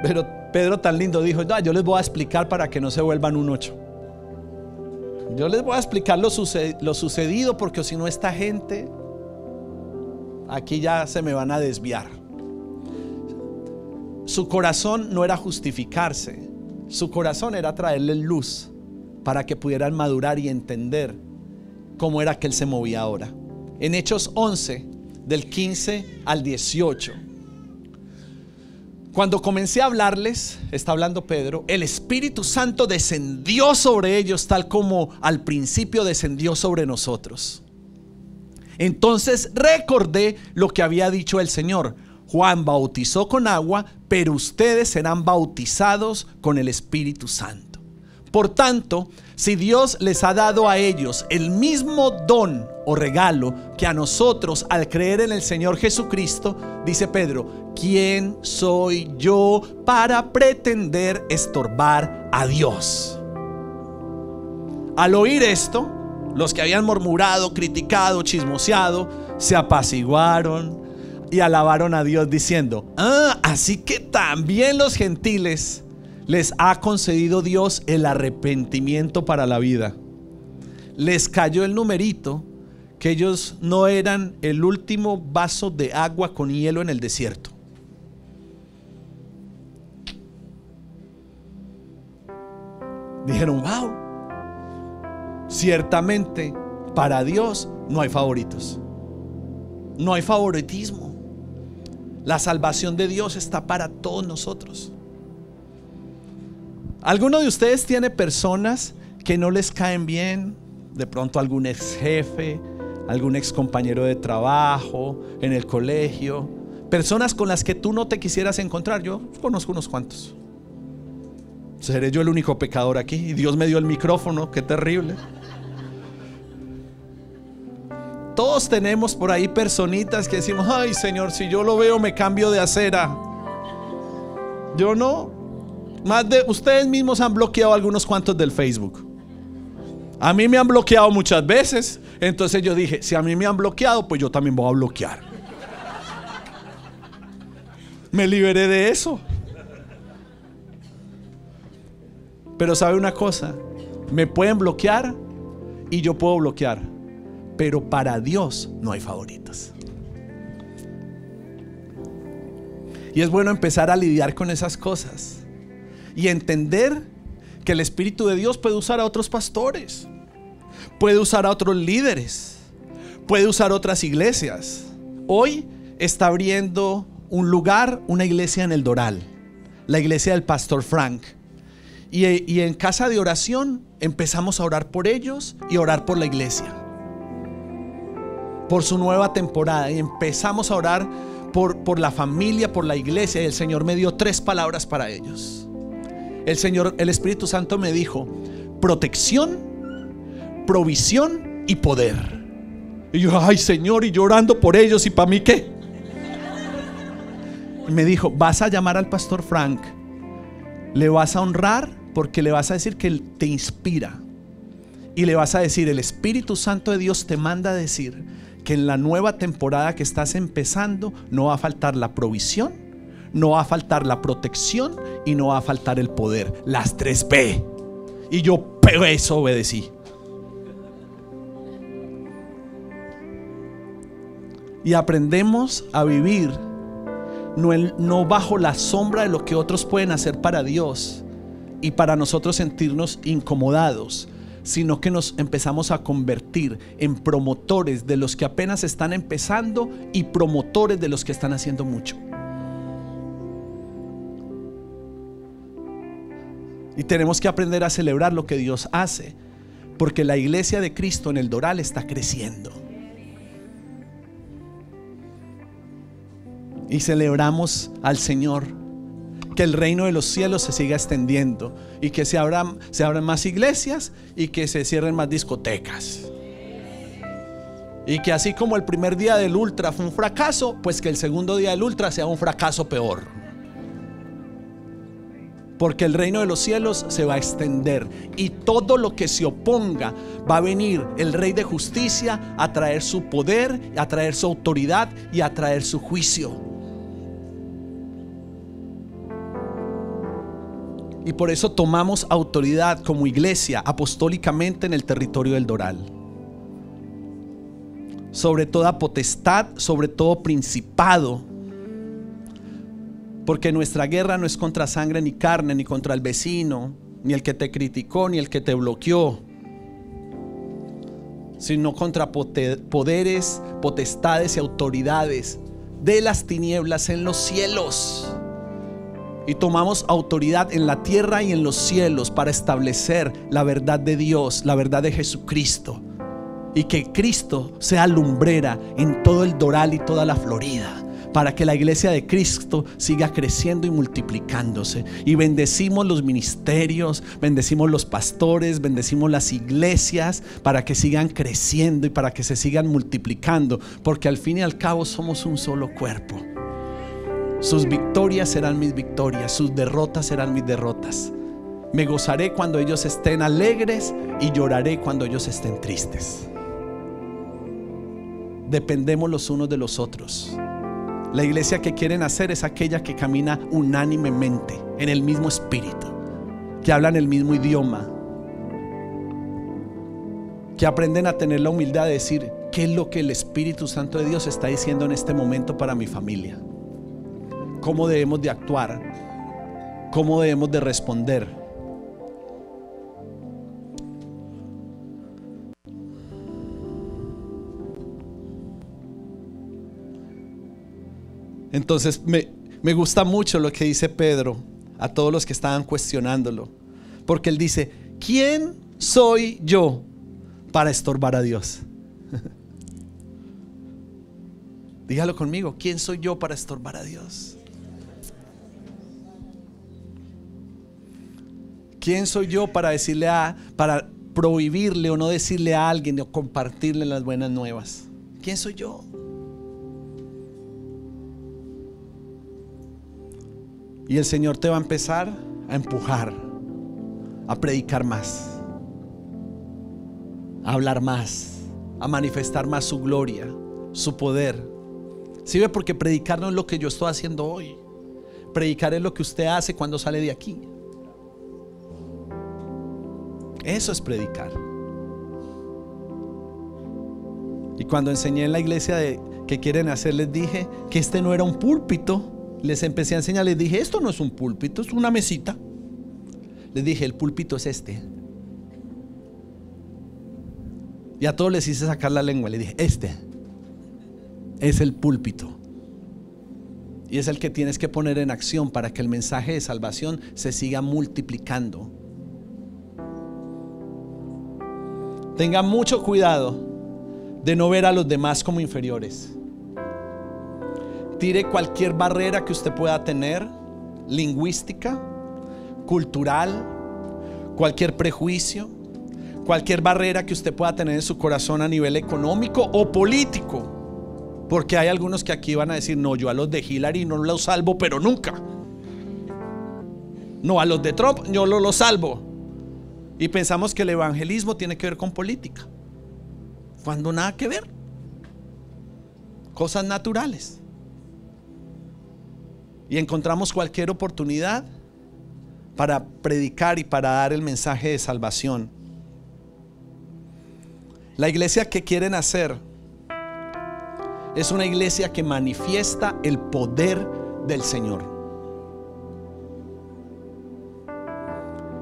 Pero Pedro tan lindo dijo, no, yo les voy a explicar para que no se vuelvan un 8. Yo les voy a explicar lo sucedido, porque si no, esta gente aquí ya se me van a desviar. Su corazón no era justificarse, su corazón era traerle luz para que pudieran madurar y entender cómo era que él se movía ahora. En Hechos 11, del 15 al 18, cuando comencé a hablarles, está hablando Pedro, el Espíritu Santo descendió sobre ellos tal como al principio descendió sobre nosotros. Entonces recordé lo que había dicho el Señor: Juan bautizó con agua, pero ustedes serán bautizados con el Espíritu Santo. Por tanto, si Dios les ha dado a ellos el mismo don o regalo que a nosotros al creer en el Señor Jesucristo, dice Pedro, ¿quién soy yo para pretender estorbar a Dios? Al oír esto, los que habían murmurado, criticado, chismoseado, se apaciguaron y alabaron a Dios diciendo, así que también los gentiles les ha concedido Dios el arrepentimiento para la vida. Les cayó el numerito, que ellos no eran el último vaso de agua con hielo en el desierto. Dijeron, wow, ciertamente para Dios no hay favoritos, no hay favoritismo. La salvación de Dios está para todos nosotros. ¿Alguno de ustedes tiene personas que no les caen bien? De pronto algún ex jefe, algún ex compañero de trabajo, en el colegio, personas con las que tú no te quisieras encontrar. Yo conozco unos cuantos. ¿Seré yo el único pecador aquí? Y Dios me dio el micrófono, qué terrible. Todos tenemos por ahí personitas que decimos, ay Señor, si yo lo veo me cambio de acera. Yo no. Más de ustedes mismos han bloqueado algunos cuantos del Facebook. A mí me han bloqueado muchas veces. Entonces yo dije, si a mí me han bloqueado, pues yo también voy a bloquear. Me liberé de eso. Pero ¿sabe una cosa? Me pueden bloquear y yo puedo bloquear, pero para Dios no hay favoritos. Y es bueno empezar a lidiar con esas cosas y entender que el Espíritu de Dios puede usar a otros pastores, puede usar a otros líderes, puede usar otras iglesias. Hoy está abriendo un lugar, una iglesia en El Doral, la iglesia del pastor Frank. Y en casa de oración empezamos a orar por ellos y a orar por la iglesia, por su nueva temporada. Y empezamos a orar por la familia, por la iglesia. Y el Señor me dio 3 palabras para ellos. El Espíritu Santo me dijo: protección, provisión y poder. Y yo, ay Señor, y llorando por ellos, ¿y para mí qué? Y me dijo: vas a llamar al pastor Frank, le vas a honrar porque le vas a decir que él te inspira, y le vas a decir: el Espíritu Santo de Dios te manda a decir que en la nueva temporada que estás empezando no va a faltar la provisión, no va a faltar la protección y no va a faltar el poder, las 3 P. Y yo, pero eso obedecí. Y aprendemos a vivir no bajo la sombra de lo que otros pueden hacer para Dios y para nosotros sentirnos incomodados, sino que nos empezamos a convertir en promotores de los que apenas están empezando y promotores de los que están haciendo mucho. Y tenemos que aprender a celebrar lo que Dios hace, porque la iglesia de Cristo en El Doral está creciendo. Y celebramos al Señor que el reino de los cielos se siga extendiendo y que se abran más iglesias y que se cierren más discotecas. Y que así como el primer día del ultra fue un fracaso, pues que el segundo día del ultra sea un fracaso peor. Porque el reino de los cielos se va a extender y todo lo que se oponga, va a venir el Rey de justicia a traer su poder, a traer su autoridad y a traer su juicio. Y por eso tomamos autoridad como iglesia apostólicamente en el territorio del Doral. Sobre toda potestad, sobre todo principado. Porque nuestra guerra no es contra sangre ni carne, ni contra el vecino, ni el que te criticó, ni el que te bloqueó, sino contra poderes, potestades y autoridades de las tinieblas en los cielos. Y tomamos autoridad en la tierra y en los cielos para establecer la verdad de Dios, la verdad de Jesucristo. Y que Cristo sea lumbrera en todo el Doral y toda la Florida, para que la iglesia de Cristo siga creciendo y multiplicándose. Y bendecimos los ministerios, bendecimos los pastores, bendecimos las iglesias, para que sigan creciendo y para que se sigan multiplicando, porque al fin y al cabo somos un solo cuerpo. Sus victorias serán mis victorias, sus derrotas serán mis derrotas. Me gozaré cuando ellos estén alegres y lloraré cuando ellos estén tristes. Dependemos los unos de los otros. La iglesia que quieren hacer es aquella que camina unánimemente en el mismo espíritu, que hablan el mismo idioma, que aprenden a tener la humildad de decir qué es lo que el Espíritu Santo de Dios está diciendo en este momento para mi familia, cómo debemos de actuar, cómo debemos de responder. Entonces me gusta mucho lo que dice Pedro a todos los que estaban cuestionándolo, porque él dice: ¿quién soy yo para estorbar a Dios? Dígalo conmigo: ¿quién soy yo para estorbar a Dios? ¿Quién soy yo para decirle para prohibirle o no decirle a alguien o compartirle las buenas nuevas? ¿Quién soy yo? Y el Señor te va a empezar a empujar a predicar más, a hablar más, a manifestar más su gloria, su poder. ¿Sí ve? Porque predicar no es lo que yo estoy haciendo hoy. Predicar es lo que usted hace cuando sale de aquí. Eso es predicar. Y cuando enseñé en la iglesia de que quieren hacer, les dije que este no era un púlpito. Les empecé a enseñar, les dije: esto no es un púlpito, es una mesita. Les dije: el púlpito es este. Y a todos les hice sacar la lengua. Les dije: este es el púlpito. Y es el que tienes que poner en acción para que el mensaje de salvación se siga multiplicando. Tenga mucho cuidado de no ver a los demás como inferiores. Tire cualquier barrera que usted pueda tener, lingüística, cultural, cualquier prejuicio, cualquier barrera que usted pueda tener en su corazón a nivel económico o político. Porque hay algunos que aquí van a decir: no, yo a los de Hillary no los salvo, pero nunca. No, a los de Trump yo no los salvo. Y pensamos que el evangelismo tiene que ver con política, cuando nada que ver. Cosas naturales. Y encontramos cualquier oportunidad para predicar y para dar el mensaje de salvación. La iglesia que quieren hacer es una iglesia que manifiesta el poder del Señor.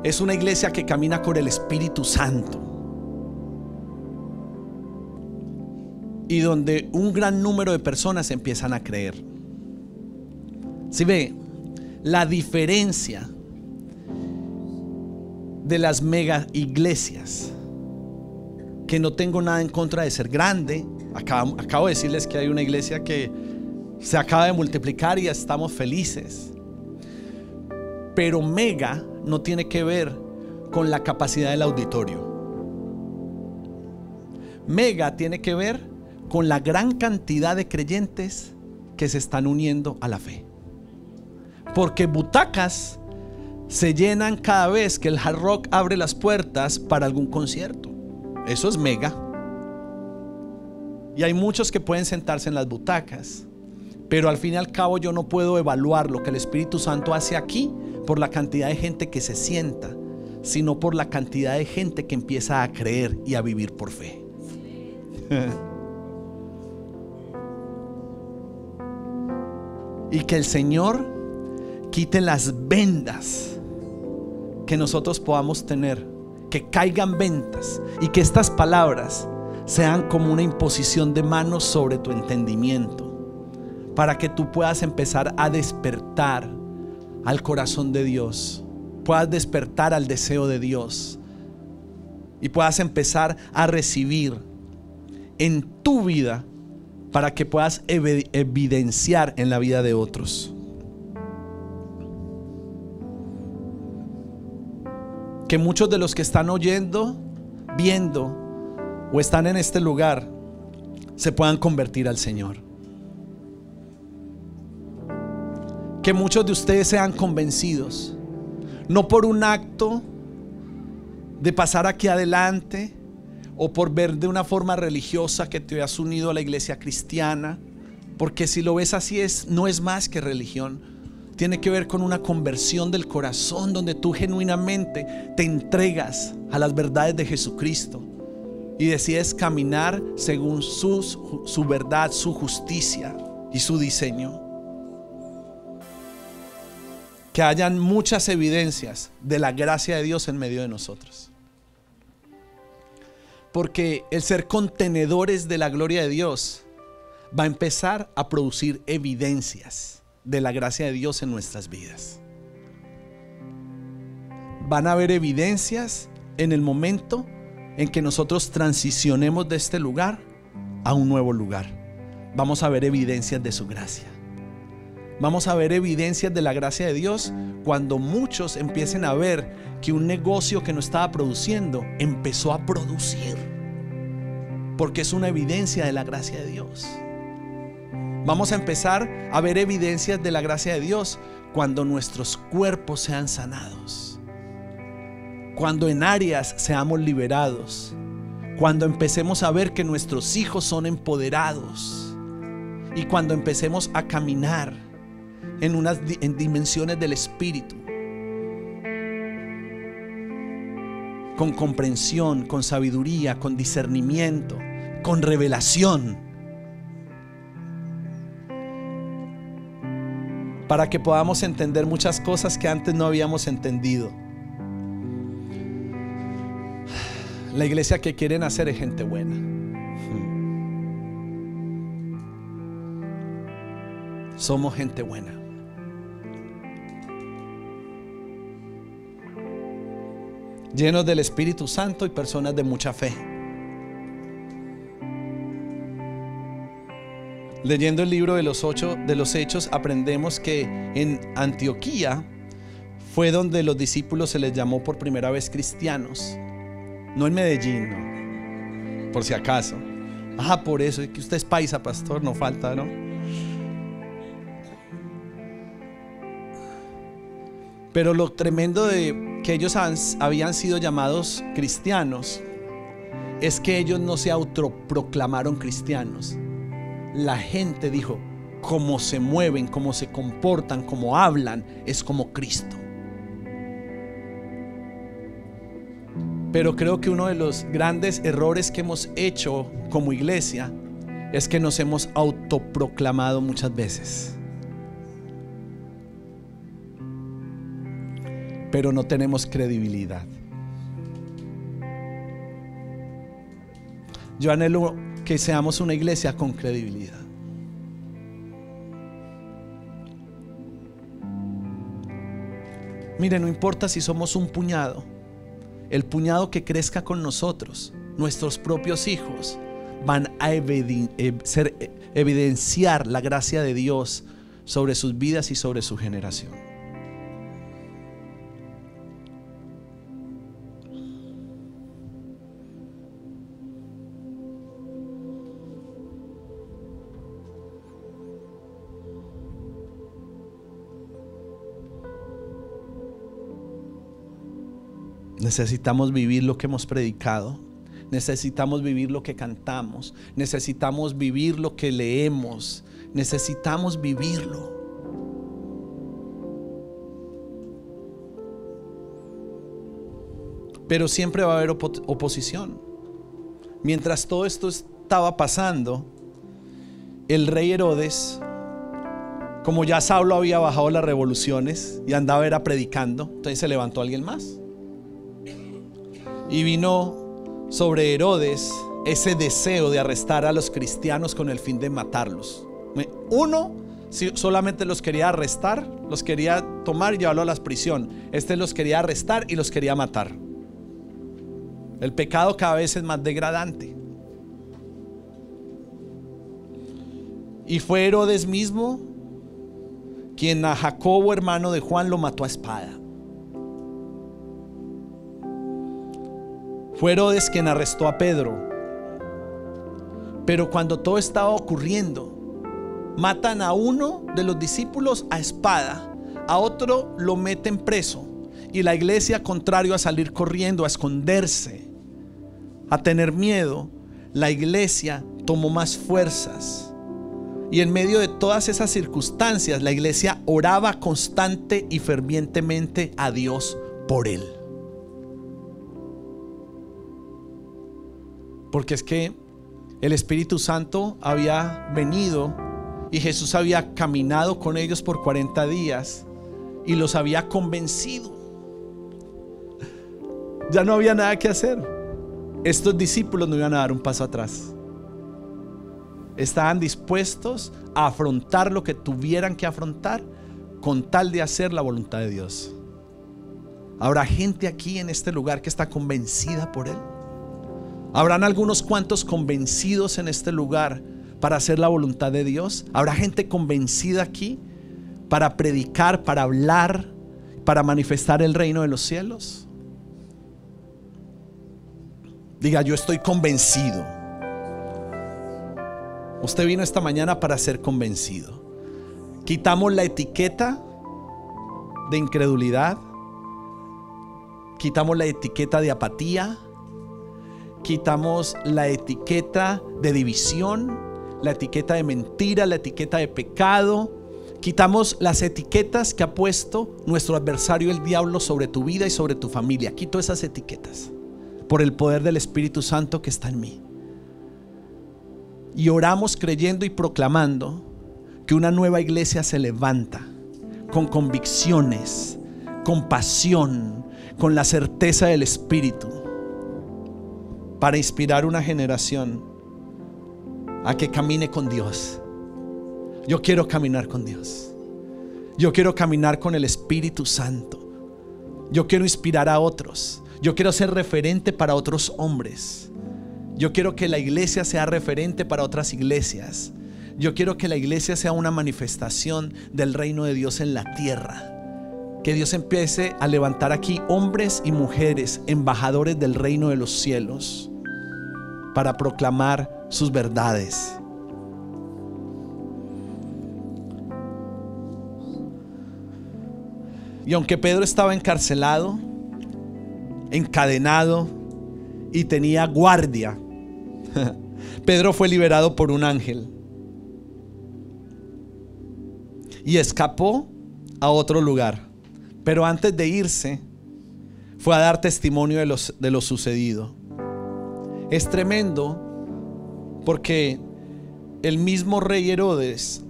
Es una iglesia que camina con el Espíritu Santo, y donde un gran número de personas empiezan a creer. Si ve, la diferencia de las mega iglesias, que no tengo nada en contra de ser grande. Acabo de decirles que hay una iglesia que se acaba de multiplicar y estamos felices. Pero mega no tiene que ver con la capacidad del auditorio. Mega tiene que ver con la gran cantidad de creyentes que se están uniendo a la fe. Porque butacas se llenan cada vez que el Hard Rock abre las puertas para algún concierto. Eso es mega. Y hay muchos que pueden sentarse en las butacas, pero al fin y al cabo yo no puedo evaluar lo que el Espíritu Santo hace aquí por la cantidad de gente que se sienta, sino por la cantidad de gente que empieza a creer y a vivir por fe. Y que el Señor quite las vendas que nosotros podamos tener, que caigan ventas, y que estas palabras sean como una imposición de manos sobre tu entendimiento, para que tú puedas empezar a despertar al corazón de Dios, puedas despertar al deseo de Dios y puedas empezar a recibir en tu vida, para que puedas evidenciar en la vida de otros. Que muchos de los que están oyendo, viendo o están en este lugar se puedan convertir al Señor. Que muchos de ustedes sean convencidos, no por un acto de pasar aquí adelante o por ver de una forma religiosa que te has unido a la iglesia cristiana, porque si lo ves así no es más que religión. Tiene que ver con una conversión del corazón, donde tú genuinamente te entregas a las verdades de Jesucristo y decides caminar según su verdad, su justicia y su diseño. Que hayan muchas evidencias de la gracia de Dios en medio de nosotros. Porque el ser contenedores de la gloria de Dios va a empezar a producir evidencias de la gracia de Dios en nuestras vidas. Van a haber evidencias en el momento en que nosotros transicionemos de este lugar a un nuevo lugar. Vamos a ver evidencias de su gracia. Vamos a ver evidencias de la gracia de Dios cuando muchos empiecen a ver que un negocio que no estaba produciendo empezó a producir, porque es una evidencia de la gracia de Dios. Vamos a empezar a ver evidencias de la gracia de Dios cuando nuestros cuerpos sean sanados, cuando en áreas seamos liberados, cuando empecemos a ver que nuestros hijos son empoderados y cuando empecemos a caminar en dimensiones del Espíritu, con comprensión, con sabiduría, con discernimiento, con revelación, para que podamos entender muchas cosas que antes no habíamos entendido. La iglesia que quieren hacer es gente buena. Somos gente buena. Llenos del Espíritu Santo y personas de mucha fe. Leyendo el libro de los Hechos, aprendemos que en Antioquía fue donde los discípulos se les llamó por primera vez cristianos. No en Medellín, no, por si acaso. Por eso, es que usted es paisa, pastor, no falta, ¿no? Pero lo tremendo de que ellos habían sido llamados cristianos es que ellos no se autoproclamaron cristianos. La gente dijo: cómo se mueven, cómo se comportan, cómo hablan, es como Cristo. Pero creo que uno de los grandes errores que hemos hecho como iglesia es que nos hemos autoproclamado muchas veces, pero no tenemos credibilidad. Yo anhelo que seamos una iglesia con credibilidad. Mire, no importa si somos un puñado, el puñado que crezca con nosotros, nuestros propios hijos, van a evidenciar la gracia de Dios sobre sus vidas y sobre su generación. Necesitamos vivir lo que hemos predicado. Necesitamos vivir lo que cantamos. Necesitamos vivir lo que leemos. Necesitamos vivirlo. Pero siempre va a haber oposición. Mientras todo esto estaba pasando, el rey Herodes, como ya Saulo había bajado las revoluciones y andaba era predicando, entonces se levantó alguien más. Y vino sobre Herodes ese deseo de arrestar a los cristianos con el fin de matarlos. Uno solamente los quería arrestar, los quería tomar y llevarlo a la prisión. Este los quería arrestar y los quería matar. El pecado cada vez es más degradante. Y fue Herodes mismo quien a Jacobo, hermano de Juan, lo mató a espada. Fue Herodes quien arrestó a Pedro. Pero cuando todo estaba ocurriendo, matan a uno de los discípulos a espada, a otro lo meten preso, y la iglesia, contrario a salir corriendo, a esconderse, a tener miedo, la iglesia tomó más fuerzas. Y en medio de todas esas circunstancias, la iglesia oraba constante y fervientemente a Dios por él. Porque es que el Espíritu Santo había venido y Jesús había caminado con ellos por 40 días y los había convencido. Ya no había nada que hacer. Estos discípulos no iban a dar un paso atrás. Estaban dispuestos a afrontar lo que tuvieran que afrontar con tal de hacer la voluntad de Dios. ¿Habrá gente aquí en este lugar que está convencida por Él? ¿Habrán algunos cuantos convencidos en este lugar para hacer la voluntad de Dios? ¿Habrá gente convencida aquí para predicar, para hablar, para manifestar el reino de los cielos? Diga: yo estoy convencido. Usted vino esta mañana para ser convencido. Quitamos la etiqueta de incredulidad, quitamos la etiqueta de apatía, quitamos la etiqueta de división, la etiqueta de mentira, la etiqueta de pecado. Quitamos las etiquetas que ha puesto nuestro adversario, el diablo, sobre tu vida y sobre tu familia. Quito esas etiquetas por el poder del Espíritu Santo que está en mí. Y oramos creyendo y proclamando que una nueva iglesia se levanta con convicciones, con pasión, con la certeza del Espíritu, para inspirar una generación a que camine con Dios. Yo quiero caminar con Dios. Yo quiero caminar con el Espíritu Santo. Yo quiero inspirar a otros. Yo quiero ser referente para otros hombres. Yo quiero que la iglesia sea referente para otras iglesias. Yo quiero que la iglesia sea una manifestación del reino de Dios en la tierra. Que Dios empiece a levantar aquí hombres y mujeres, embajadores del reino de los cielos, para proclamar sus verdades. Y aunque Pedro estaba encarcelado, encadenado y tenía guardia, Pedro fue liberado por un ángel y escapó a otro lugar. Pero antes de irse, fue a dar testimonio de lo sucedido. Es tremendo porque el mismo rey Herodes,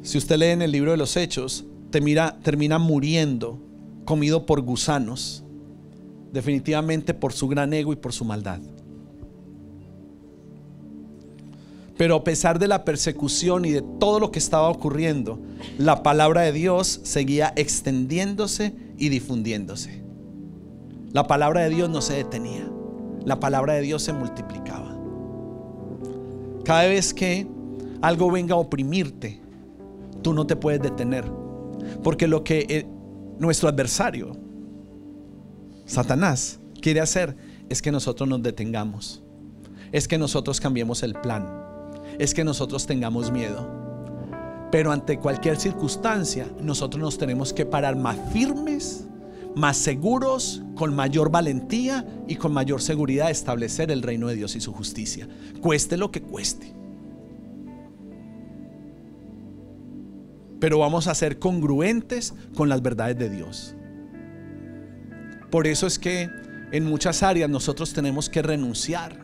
si usted lee en el libro de los Hechos, termina muriendo, comido por gusanos, definitivamente por su gran ego y por su maldad. Pero a pesar de la persecución y de todo lo que estaba ocurriendo, la palabra de Dios seguía extendiéndose y difundiéndose. La palabra de Dios no se detenía. La palabra de Dios se multiplicaba. Cada vez que algo venga a oprimirte, tú no te puedes detener, porque lo que nuestro adversario, Satanás, quiere hacer es que nosotros nos detengamos, es que nosotros cambiemos el plan, es que nosotros tengamos miedo. Pero ante cualquier circunstancia, nosotros nos tenemos que parar más firmes, más seguros, con mayor valentía y con mayor seguridad de establecer el reino de Dios y su justicia, cueste lo que cueste. Pero vamos a ser congruentes con las verdades de Dios. Por eso es que en muchas áreas nosotros tenemos que renunciar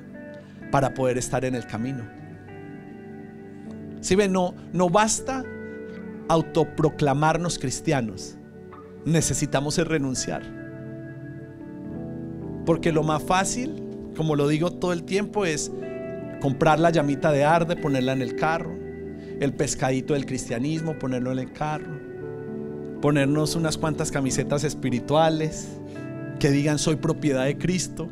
para poder estar en el camino. ¿Sí ven? No basta autoproclamarnos cristianos. Necesitamos renunciar. Porque lo más fácil, como lo digo todo el tiempo, es comprar la llamita de arde, ponerla en el carro, el pescadito del cristianismo, ponerlo en el carro, ponernos unas cuantas camisetas espirituales que digan soy propiedad de Cristo.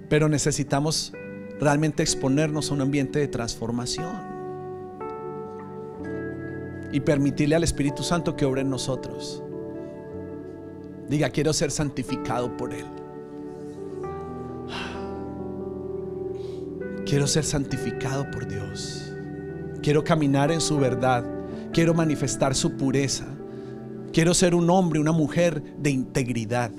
Pero necesitamos realmente exponernos a un ambiente de transformación y permitirle al Espíritu Santo que obre en nosotros. Diga, quiero ser santificado por Él. Quiero ser santificado por Dios. Quiero caminar en su verdad. Quiero manifestar su pureza. Quiero ser un hombre, una mujer de integridad.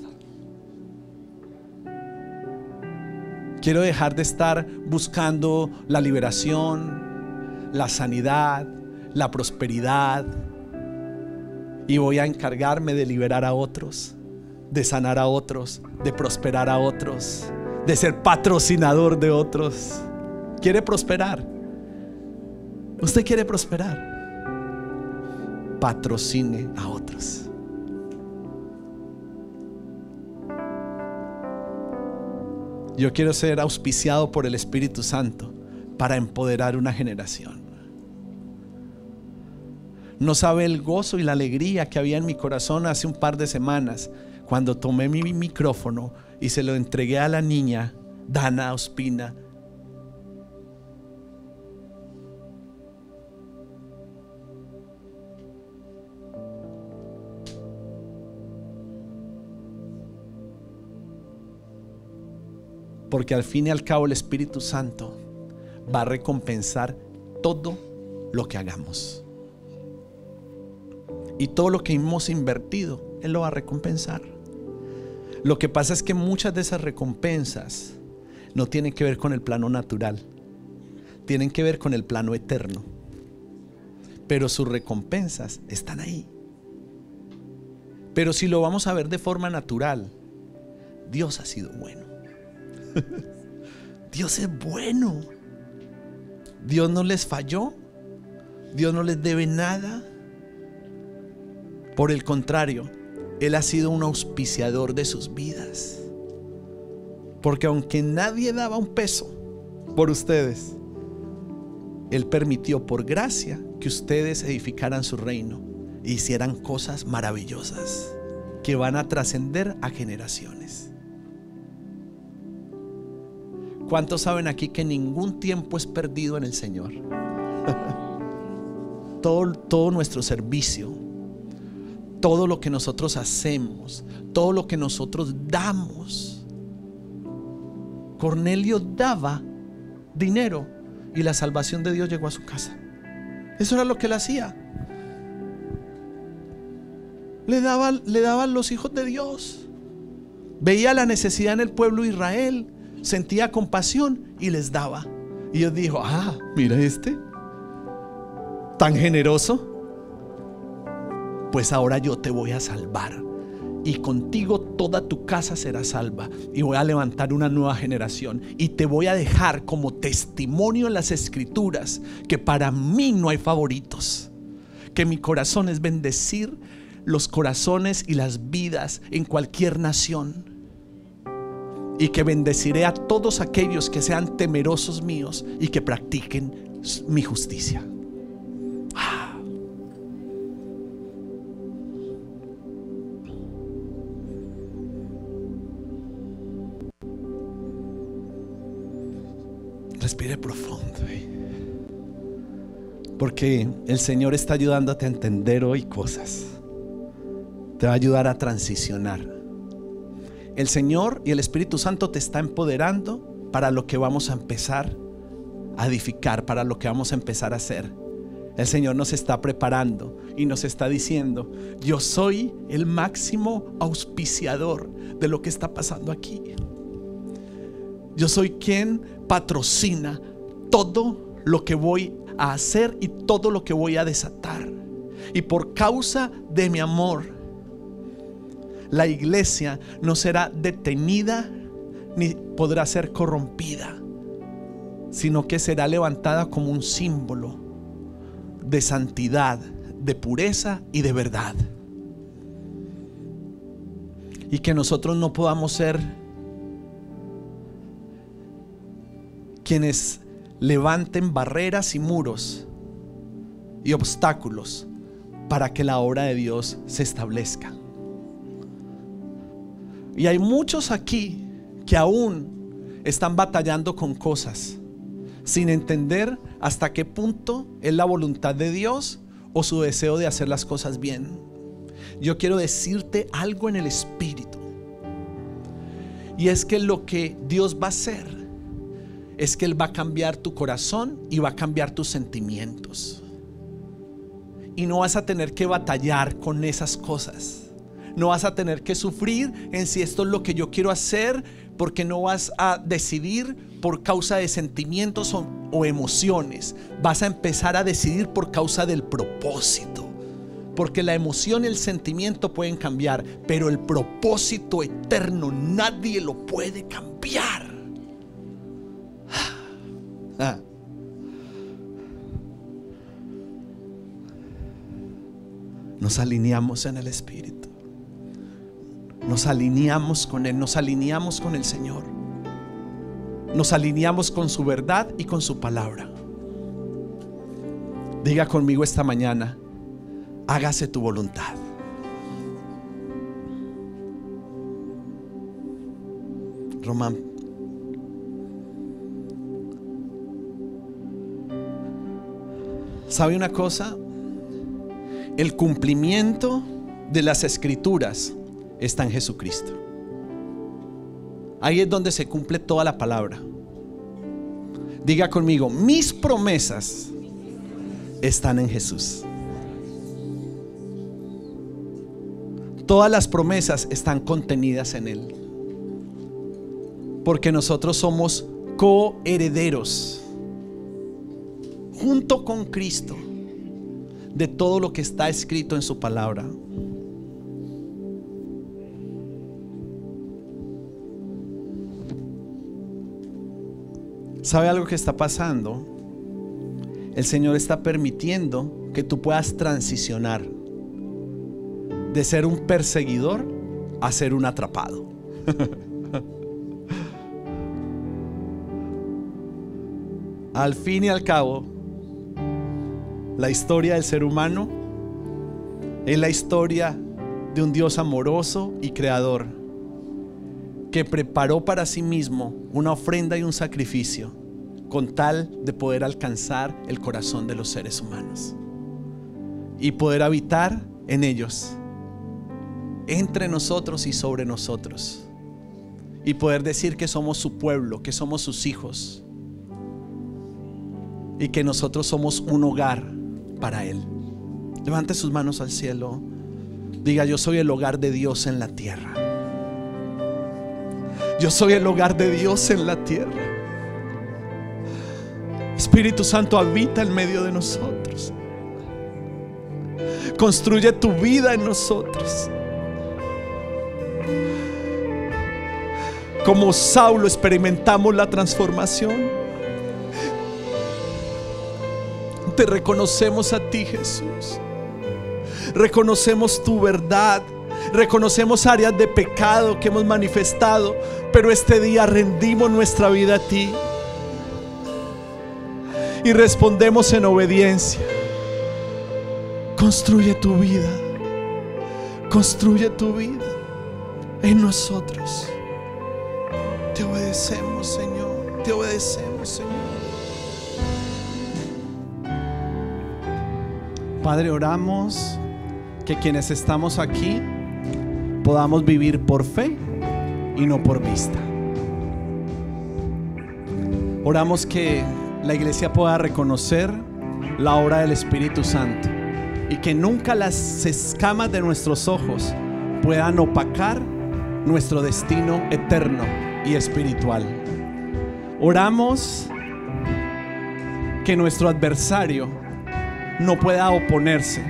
Quiero dejar de estar buscando la liberación, la sanidad, la prosperidad, y voy a encargarme de liberar a otros, de sanar a otros, de prosperar a otros, de ser patrocinador de otros. ¿Quiere prosperar? ¿Usted quiere prosperar? Patrocine a otros. Yo quiero ser auspiciado por el Espíritu Santo para empoderar una generación. No sabe el gozo y la alegría que había en mi corazón hace un par de semanas cuando tomé mi micrófono y se lo entregué a la niña Dana Ospina. Porque al fin y al cabo el Espíritu Santo va a recompensar todo lo que hagamos. Y todo lo que hemos invertido, Él lo va a recompensar. Lo que pasa es que muchas de esas recompensas no tienen que ver con el plano natural, tienen que ver con el plano eterno. Pero sus recompensas están ahí. Pero si lo vamos a ver de forma natural, Dios ha sido bueno. Dios es bueno. Dios no les falló. Dios no les debe nada. Por el contrario, Él ha sido un auspiciador de sus vidas. Porque aunque nadie daba un peso por ustedes, Él permitió por gracia que ustedes edificaran su reino e hicieran cosas maravillosas que van a trascender a generaciones. ¿Cuántos saben aquí que ningún tiempo es perdido en el Señor? Todo nuestro servicio, todo lo que nosotros hacemos, todo lo que nosotros damos. Cornelio daba dinero y la salvación de Dios llegó a su casa. Eso era lo que él hacía. Le daban los hijos de Dios. Veía la necesidad en el pueblo de Israel, sentía compasión y les daba. Y Dios dijo: mira este tan generoso, pues ahora yo te voy a salvar y contigo toda tu casa será salva, y voy a levantar una nueva generación y te voy a dejar como testimonio en las escrituras que para mí no hay favoritos, que mi corazón es bendecir los corazones y las vidas en cualquier nación, y que bendeciré a todos aquellos que sean temerosos míos y que practiquen mi justicia. Respire profundo, porque el Señor está ayudándote a entender hoy cosas. Te va a ayudar a transicionar. El Señor y el Espíritu Santo te está empoderando para lo que vamos a empezar a edificar, para lo que vamos a empezar a hacer. El Señor nos está preparando y nos está diciendo: yo soy el máximo auspiciador de lo que está pasando aquí. Yo soy quien patrocina todo lo que voy a hacer y todo lo que voy a desatar. Y por causa de mi amor, la iglesia no será detenida ni podrá ser corrompida, sino que será levantada como un símbolo de santidad, de pureza y de verdad. Y que nosotros no podamos ser quienes levanten barreras y muros y obstáculos para que la obra de Dios se establezca. Y hay muchos aquí que aún están batallando con cosas sin entender hasta qué punto es la voluntad de Dios o su deseo de hacer las cosas bien. Yo quiero decirte algo en el espíritu, y es que lo que Dios va a hacer es que Él va a cambiar tu corazón y va a cambiar tus sentimientos, y no vas a tener que batallar con esas cosas. No vas a tener que sufrir en si esto es lo que yo quiero hacer, porque no vas a decidir por causa de sentimientos o emociones. Vas a empezar a decidir por causa del propósito, porque la emoción y el sentimiento pueden cambiar, pero el propósito eterno nadie lo puede cambiar. Nos alineamos en el Espíritu, nos alineamos con Él, nos alineamos con el Señor, nos alineamos con su verdad y con su palabra. Diga conmigo esta mañana: hágase tu voluntad. Román, ¿sabe una cosa? El cumplimiento de las escrituras está en Jesucristo. Ahí es donde se cumple toda la palabra. Diga conmigo: mis promesas están en Jesús. Todas las promesas están contenidas en Él, porque nosotros somos coherederos junto con Cristo de todo lo que está escrito en su palabra. ¿Sabe algo que está pasando? El Señor está permitiendo que tú puedas transicionar de ser un perseguidor a ser un atrapado. Al fin y al cabo, la historia del ser humano es la historia de un Dios amoroso y creador, que preparó para sí mismo una ofrenda y un sacrificio con tal de poder alcanzar el corazón de los seres humanos y poder habitar en ellos, entre nosotros y sobre nosotros, y poder decir que somos su pueblo, que somos sus hijos, y que nosotros somos un hogar para Él. Levante sus manos al cielo. Diga: yo soy el hogar de Dios en la tierra. Yo soy el hogar de Dios en la tierra. Espíritu Santo, habita en medio de nosotros. Construye tu vida en nosotros. Como Saulo experimentamos la transformación. Te reconocemos a ti, Jesús. Reconocemos tu verdad. Reconocemos áreas de pecado que hemos manifestado, pero este día rendimos nuestra vida a ti y respondemos en obediencia. Construye tu vida. Construye tu vida en nosotros. Te obedecemos, Señor. Te obedecemos, Señor. Padre, oramos que quienes estamos aquí podamos vivir por fe y no por vista. Oramos que la iglesia pueda reconocer la obra del Espíritu Santo y que nunca las escamas de nuestros ojos puedan opacar nuestro destino eterno y espiritual. Oramos que nuestro adversario no pueda oponerse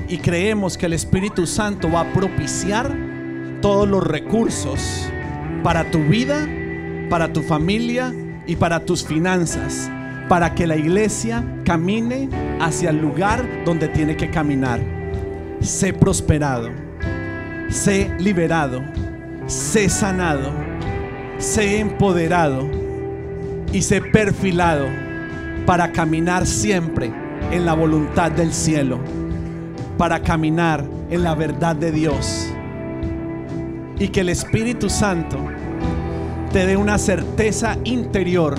y creemos que el Espíritu Santo va a propiciar todos los recursos para tu vida, para tu familia y para tus finanzas, para que la iglesia camine hacia el lugar donde tiene que caminar. Sé prosperado, sé liberado, sé sanado, sé empoderado y sé perfilado para caminar siempre en la voluntad del cielo, para caminar en la verdad de Dios, y que el Espíritu Santo te dé una certeza interior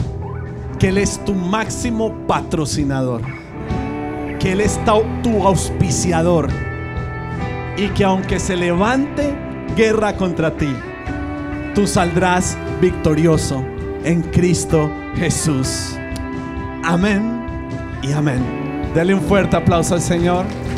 que Él es tu máximo patrocinador, que Él es tu auspiciador, y que aunque se levante guerra contra ti, tú saldrás victorioso en Cristo Jesús. Amén y amén. Dale un fuerte aplauso al Señor.